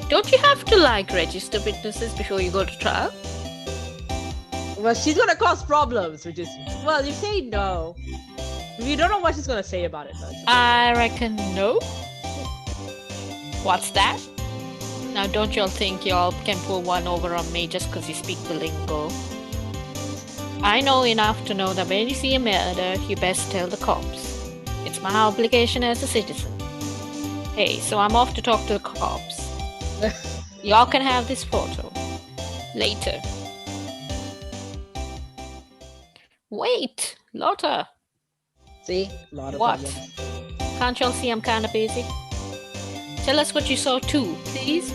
Don't you have to, like, register witnesses before you go to trial? Well, she's gonna cause problems, which is... Well, you say no. We don't know what she's gonna say about it, though. I reckon no. What's that? Now, don't y'all think y'all can pull one over on me just because you speak the lingo? I know enough to know that when you see a murder, you best tell the cops. It's my obligation as a citizen. Hey, so I'm off to talk to the cops. Y'all can have this photo. Later. Wait, Lotta. See? A lot of What? problems. Can't y'all see I'm kinda busy? Tell us what you saw too, please.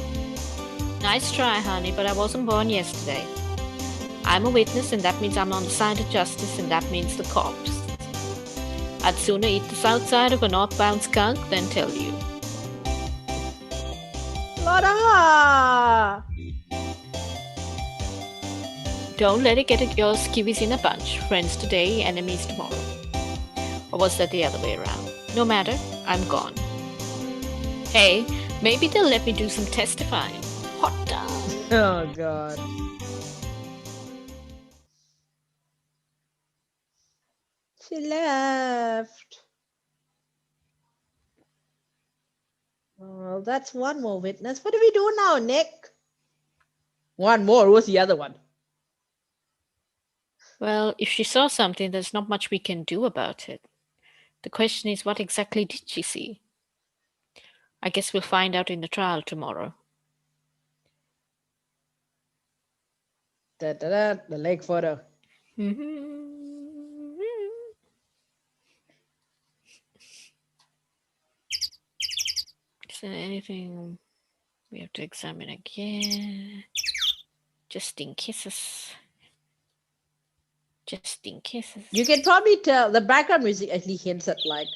Nice try, honey, but I wasn't born yesterday. I'm a witness, and that means I'm on the side of justice, and that means the cops. I'd sooner eat the south side of a northbound skunk than tell you. Lotta! Don't let it get your skivvies in a bunch. Friends today, enemies tomorrow. Or was that the other way around? No matter, I'm gone. Hey, maybe they'll let me do some testifying. Hot dog. Oh, God. She left. Well, that's one more witness. What do we do now, Nick? One more? What's the other one? Well, if she saw something, there's not much we can do about it. The question is, what exactly did she see? I guess we'll find out in the trial tomorrow. The leg photo. Is there anything we have to examine again? Just in cases. Just in cases. You can probably tell the background music actually hints at like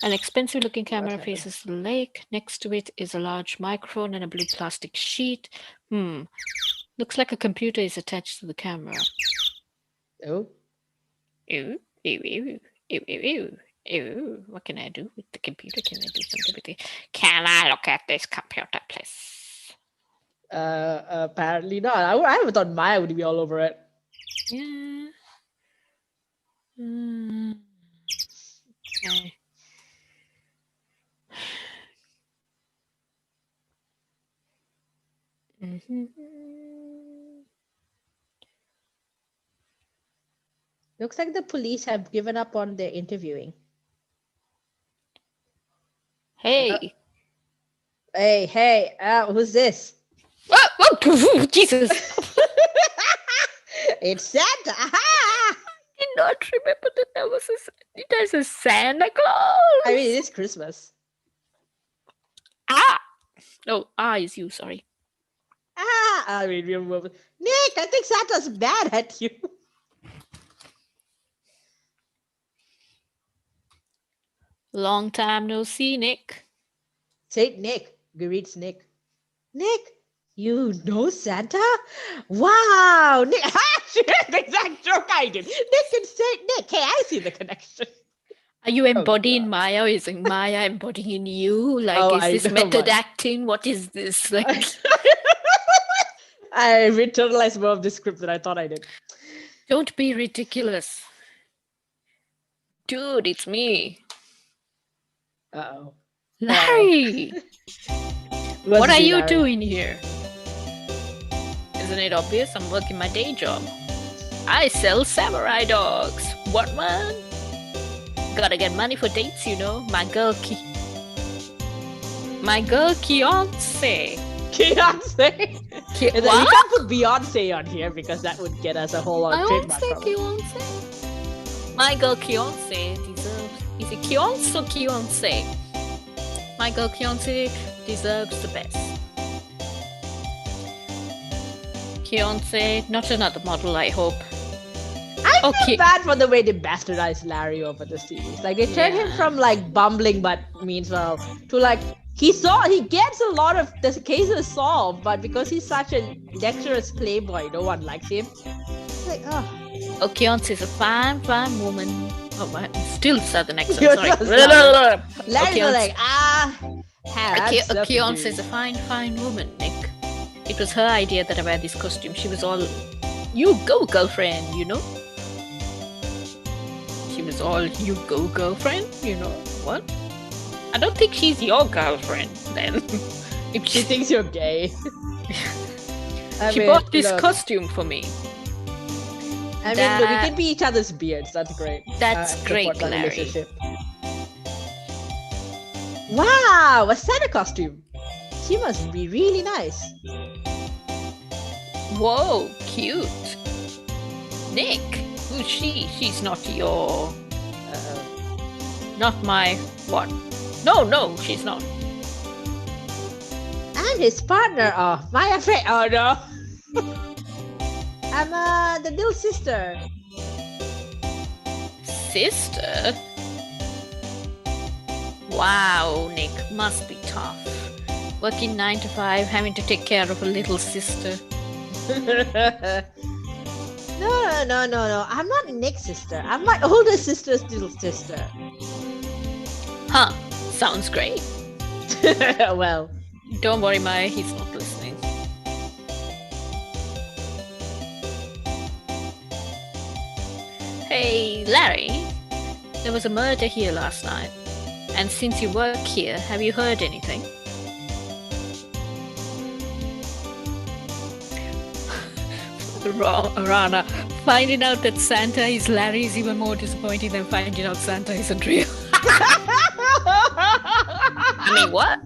an expensive looking camera faces the lake. Next to it is a large microphone and a blue plastic sheet. Looks like a computer is attached to the camera. Oh. Ew, ew, ew, ew, ew, ew. Ew. What can I do with the computer? Can I do something with it? Can I look at this computer, please? Apparently not. I would thought Maya would be all over it. Yeah. Okay. Looks like the police have given up on their interviewing. Hey. Hey, who's this? Oh, Jesus. It's Santa. I did not remember that there was there's a Santa Claus. I mean, it is Christmas. Oh, is you, sorry. I mean, Nick, I think Santa's mad at you. Long time no see, Nick. Saint Nick greets Nick. Nick, you know Santa? Wow, Nick. The exact joke I did. Nick and Saint Nick. Hey, I see the connection. Are you embodying Maya? Or is Maya embodying you? Like, is this method acting? What is this? Like, I internalized more of the script than I thought I did. Don't be ridiculous. Dude, it's me. Uh-oh. Larry! What are you doing here? Isn't it obvious? I'm working my day job. I sell samurai dogs. What one? Gotta get money for dates, you know. My girl Beyonce. Beyonce? You can't put Beyonce on here because that would get us a whole lot of trademark problems. Beyonce. My girl Beyonce deserves... Is it Beyonce or Beyonce? My girl Beyonce deserves the best. Beyonce, not another model, I hope. I feel bad for the way they bastardized Larry over the series. Like, they turned him from, like, bumbling but means well to, like, he gets a lot of the cases solved, but because he's such a dexterous playboy, no one likes him. It's like, Oh, Beyonce's a fine, fine woman. Oh, my, still southern accent, sorry. Larry's like, Beyonce's a fine, fine woman, Nick. It was her idea that I wear this costume. She was all, you go, girlfriend, you know? She was all, you go, girlfriend, you know? What? I don't think she's your girlfriend, then. If she thinks you're gay. She bought this costume for me. I mean, look, we can be each other's beards. That's great. That's great, Larry. Wow, a Santa costume. She must be really nice. Whoa, cute. Nick, who's she? She's not your... not my... what? No, she's not. I'm his partner. Oh, my afraid. Oh, no. I'm the little sister. Sister? Wow, Nick, must be tough. Working 9 to 5, having to take care of a little sister. No. I'm not Nick's sister. I'm my older sister's little sister. Huh. Sounds great. Well. Don't worry, Maya, he's not listening. Hey, Larry. There was a murder here last night. And since you work here, have you heard anything? Rana, finding out that Santa is Larry is even more disappointing than finding out Santa isn't real. I mean, what?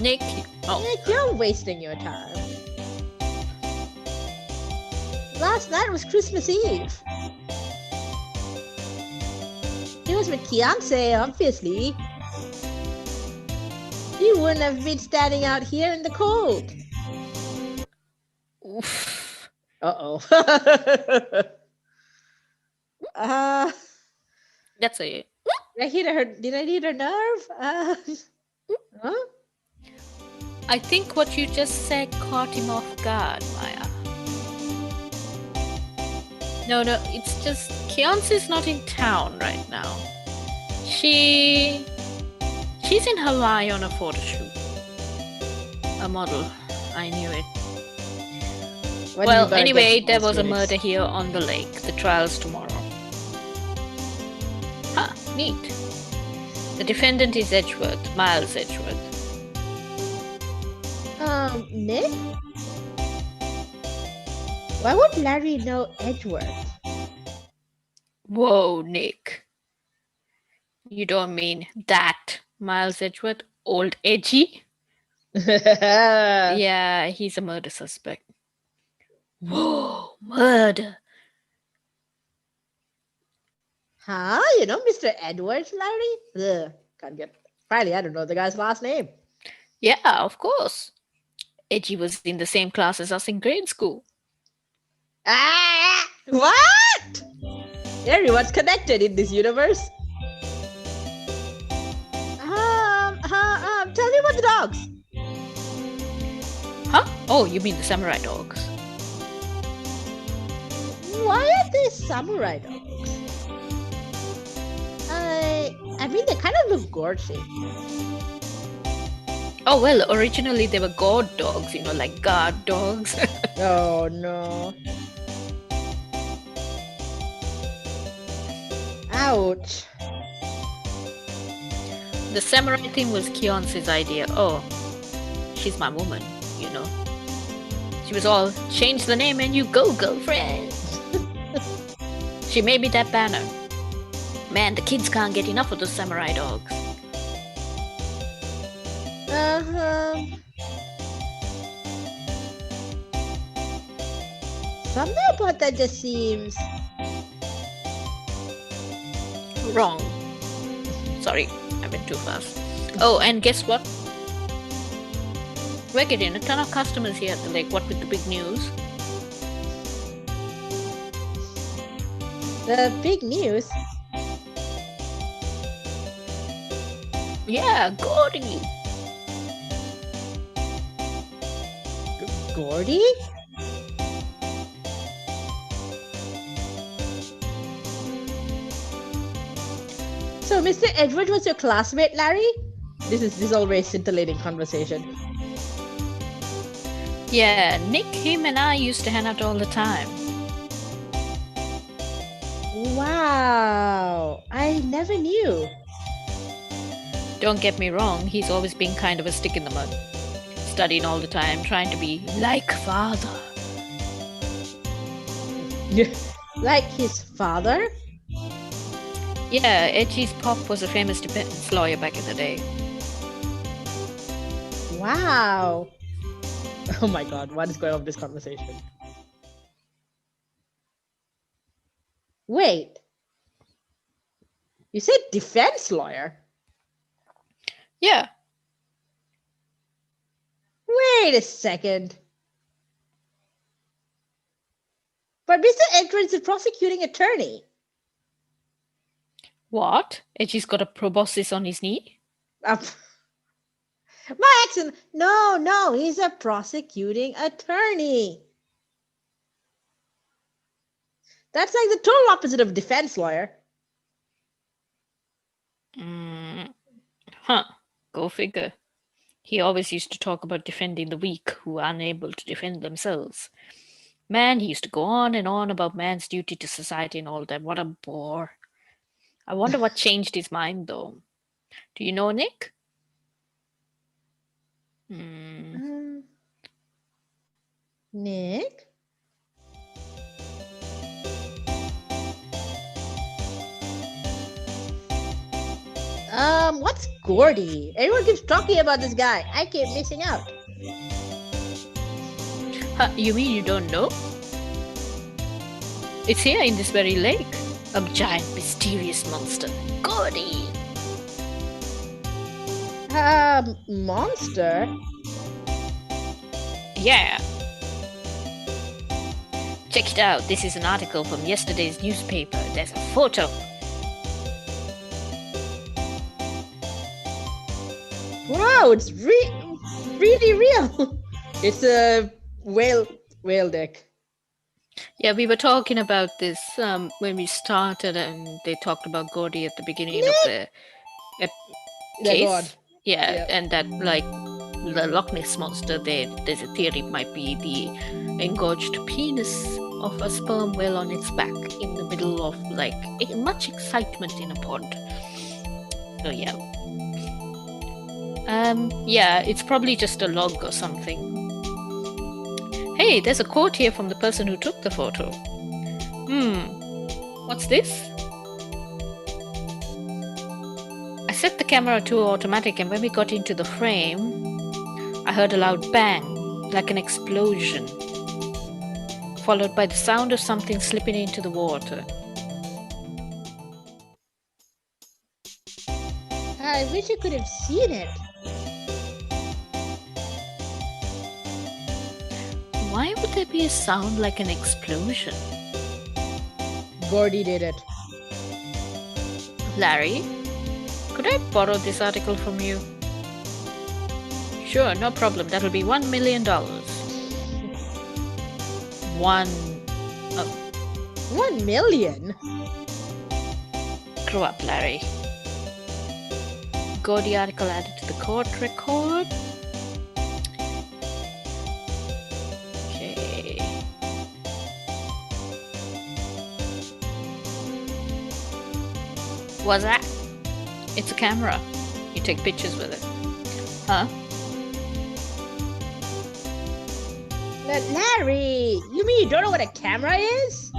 Nick, you're wasting your time. Last night was Christmas Eve. He was with Kianse, obviously. He wouldn't have been standing out here in the cold. Oof. Uh-oh. That's it. Did I hit her nerve? Huh? I think what you just said caught him off guard, Maya. No, it's just Kiance's not in town right now. She's in Hawaii on a photo shoot. A model. I knew it. Well, anyway, there was a murder here on the lake. The trial's tomorrow. Huh, neat. The defendant is Edgeworth, Miles Edgeworth. Nick? Why would Larry know Edgeworth? Whoa, Nick. You don't mean that Miles Edgeworth, old Edgy? Yeah, he's a murder suspect. Whoa, murder. Huh? You know Mr. Edwards, Larry? Ugh, can't get... Finally, I don't know the guy's last name. Yeah, of course. Edgy was in the same class as us in grade school. Ah! What? Everyone's connected in this universe. Tell me about the dogs. Huh? Oh, you mean the samurai dogs? Why are they samurai dogs? I mean, they kind of look gorgeous. Oh, well, originally they were guard dogs, you know, like guard dogs. Oh, no. Ouch. The samurai thing was Kiance's idea. Oh, she's my woman, you know. She was all, change the name and you go, girlfriend. She made me that banner. Man, the kids can't get enough of those samurai dogs. Something about that just seems... wrong. Sorry, I went too fast. Oh, and guess what? We're getting a ton of customers here at the lake. What with the big news? The big news? Yeah, Gordy. Gordy? So, Mr. Edward was your classmate, Larry? This is always scintillating conversation. Yeah, Nick, him and I used to hang out all the time. Wow, I never knew. Don't get me wrong, he's always been kind of a stick in the mud. Studying all the time, trying to be like father. Like his father? Yeah, Edgy's pop was a famous defense lawyer back in the day. Wow. Oh my god, what is going on with this conversation? Wait. You said defense lawyer? Yeah. Wait a second. But Mr. Edwards is a prosecuting attorney. What? Edgy's got a proboscis on his knee? My accent. No, he's a prosecuting attorney. That's like the total opposite of defense lawyer. Huh. Go figure. He always used to talk about defending the weak who are unable to defend themselves. Man, he used to go on and on about man's duty to society and all that. What a bore. I wonder what changed his mind, though. Do you know Nick? Nick? What's Gordy? Everyone keeps talking about this guy. I keep missing out. You mean you don't know? It's here in this very lake. A giant mysterious monster. Gordy! Monster? Yeah. Check it out. This is an article from yesterday's newspaper. There's a photo. Wow, it's really real. It's a whale deck. Yeah, we were talking about this when we started, and they talked about Gordy at the beginning of the case. Yeah, and that like the Loch Ness monster, there's a theory it might be the engorged penis of a sperm whale on its back in the middle of like much excitement in a pond. So yeah. Yeah, it's probably just a log or something. Hey, there's a quote here from the person who took the photo. What's this? I set the camera to automatic, and when we got into the frame, I heard a loud bang, like an explosion, followed by the sound of something slipping into the water. I wish you could have seen it. Why would there be a sound like an explosion? Gordy did it. Larry, could I borrow this article from you? Sure, no problem. That'll be $1 million. 1 million? Grow up, Larry. Gordy article added to the court record. Okay. What's that? It's a camera. You take pictures with it. Huh? Larry, you mean you don't know what a camera is?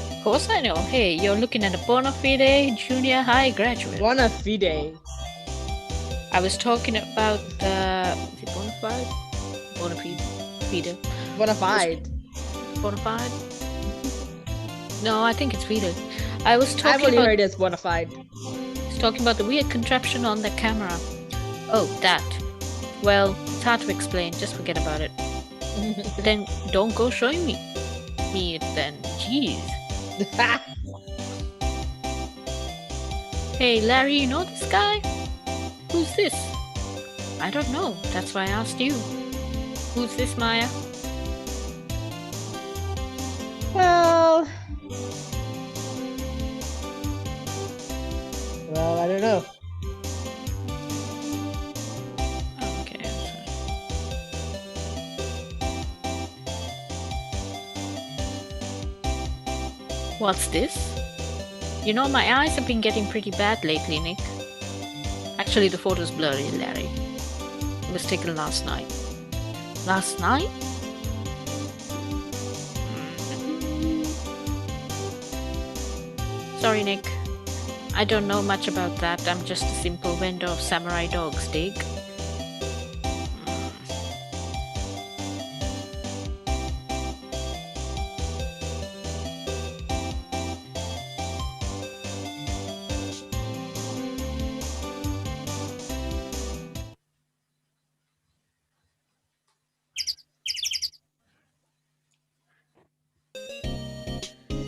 Of course I know. Hey, you're looking at a bona fide junior high graduate. Bona fide. I was talking about is it bona fide? Bona fide. Bona fide. Bona fide? No, I think it's fide. I was talking I've only heard it's bona fide. I was talking about the weird contraption on the camera. Oh, that. Well, it's hard to explain. Just forget about it. Then don't go showing me it then. Jeez. Hey, Larry, you know this guy? Who's this? I don't know. That's why I asked you. Who's this, Maya? Well, I don't know. Okay. What's this? You know, my eyes have been getting pretty bad lately, Nick. Actually, the photo's blurry, Larry. It was taken last night. Last night? Sorry, Nick. I don't know much about that. I'm just a simple vendor of samurai dogs, dig?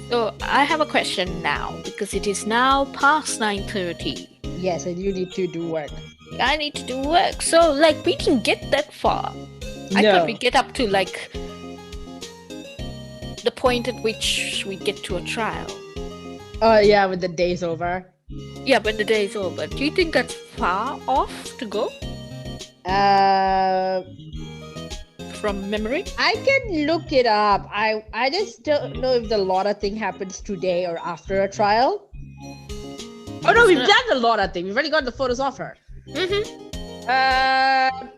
So I have a question now, because it is now past 9:30. Yes, and you need to do work. I need to do work. So, like, we didn't get that far. No. I thought we'd get up to, like, the point at which we get to a trial. Oh, yeah, when the day's over. Yeah, when the day's over. Do you think that's far off to go? From memory? I can look it up. I just don't know if the Laura thing happens today or after a trial. Oh no, we've done the Laura thing. We've already got the photos of her. Mm-hmm.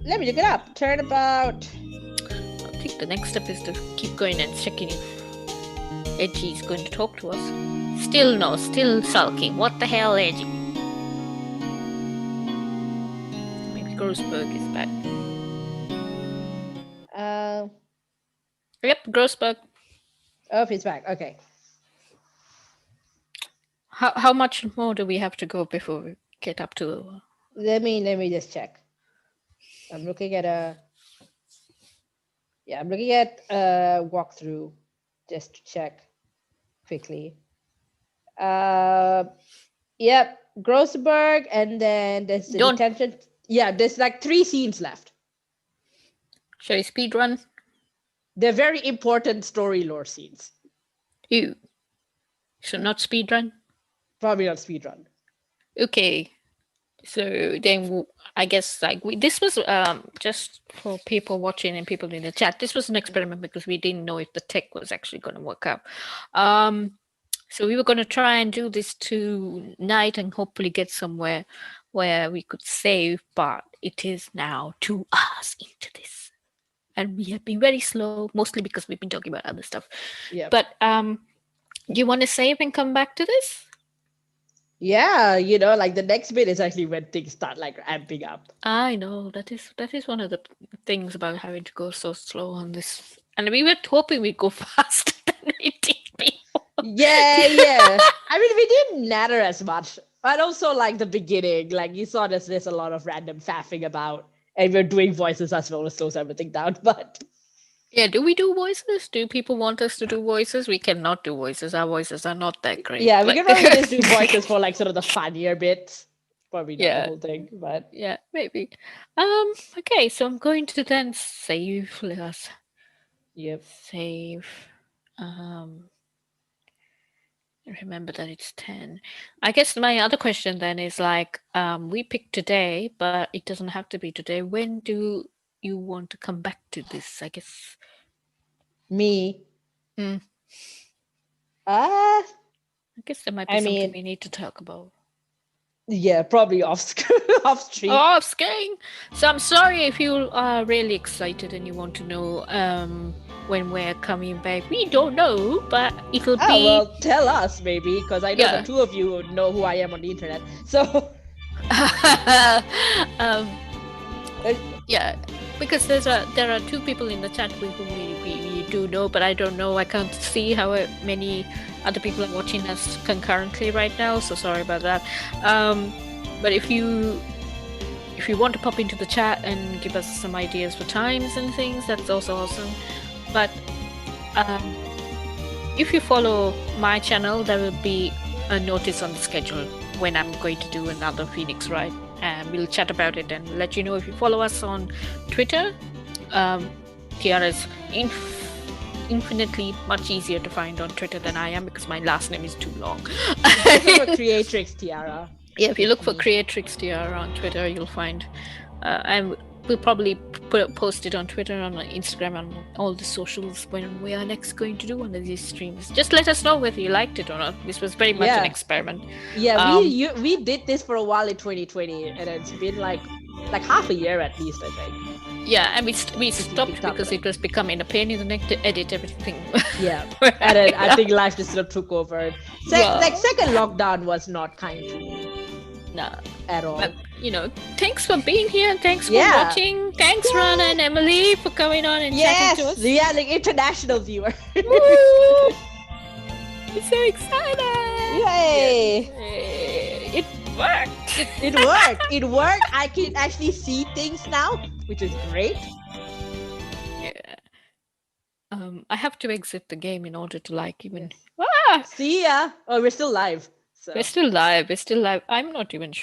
Let me look it up. Turnabout. I think the next step is to keep going and checking if Edgy is going to talk to us. Still no, still sulking. What the hell, Edgy? Maybe Grossberg is back. Yep, Grossberg. Oh, he's back. Okay. How much more do we have to go before we get up to? Let me just check. I'm looking at a walkthrough just to check quickly. Yep, Grossberg, and then there's the detention. Yeah, there's like 3 scenes left. Shall we speed run? They're very important story lore scenes. You should not speed run. Probably not speed run. Okay, so then I guess like this was just for people watching and people in the chat. This was an experiment because we didn't know if the tech was actually going to work out. So we were going to try and do this tonight and hopefully get somewhere where we could save, but it is now 2 hours into this. And we have been very slow, mostly because we've been talking about other stuff. Yeah. But do you want to save and come back to this? Yeah, like the next bit is actually when things start like ramping up. I know, that is one of the things about having to go so slow on this. And we were hoping we'd go faster than we did before. Yeah. I mean, we didn't natter as much. But also like the beginning, like you saw there's a lot of random faffing about, and we're doing voices as well to slow everything down. But yeah, do we do voices? Do people want us to do voices? We cannot do voices. Our voices are not that great. Yeah, we can probably just do voices for like sort of the funnier bits. Probably not the whole thing, but yeah, maybe. Okay, so I'm going to then save. Let us. Yep. Save. Remember that it's 10. I guess my other question then is like, we picked today, but it doesn't have to be today. When do you want to come back to this? I guess. Me. I guess there might be something we need to talk about. Yeah, probably off stream. Off screen. So I'm sorry if you are really excited and you want to know when we're coming back. We don't know, but it'll be. Well, tell us maybe, because I know the 2 of you know who I am on the internet. So. Yeah, because there are 2 people in the chat who we do know, but I don't know. I can't see how many other people are watching us concurrently right now, so sorry about that. But if you want to pop into the chat and give us some ideas for times and things, that's also awesome. But if you follow my channel, there will be a notice on the schedule when I'm going to do another Phoenix Wright, and we'll chat about it and let you know. If you follow us on Twitter, Tiara is infinitely much easier to find on Twitter than I am because my last name is too long. Look for Creatrix Tiara. Yeah, if you look for Creatrix Tiara on Twitter, you'll find, and we'll probably post it on Twitter, on Instagram, on all the socials when we are next going to do one of these streams. Just let us know whether you liked it or not. This was very much an experiment. Yeah, we did this for a while in 2020, and it's been like half a year at least, I think. Yeah, and we stopped because it was becoming a pain in the neck to edit everything. Yeah, and then I think life just sort of took over. Second lockdown was not kind to me. No, at all. But, thanks for being here. Thanks for watching. Thanks, Rana and Emily, for coming on and chatting to us. Yeah, like international viewer. Woo! I'm so excited. Yay! It worked. It worked. It worked. I can actually see things now, which is great. Yeah. I have to exit the game in order to even. See ya. Oh, we're still live. So. We're still live. I'm not even sure.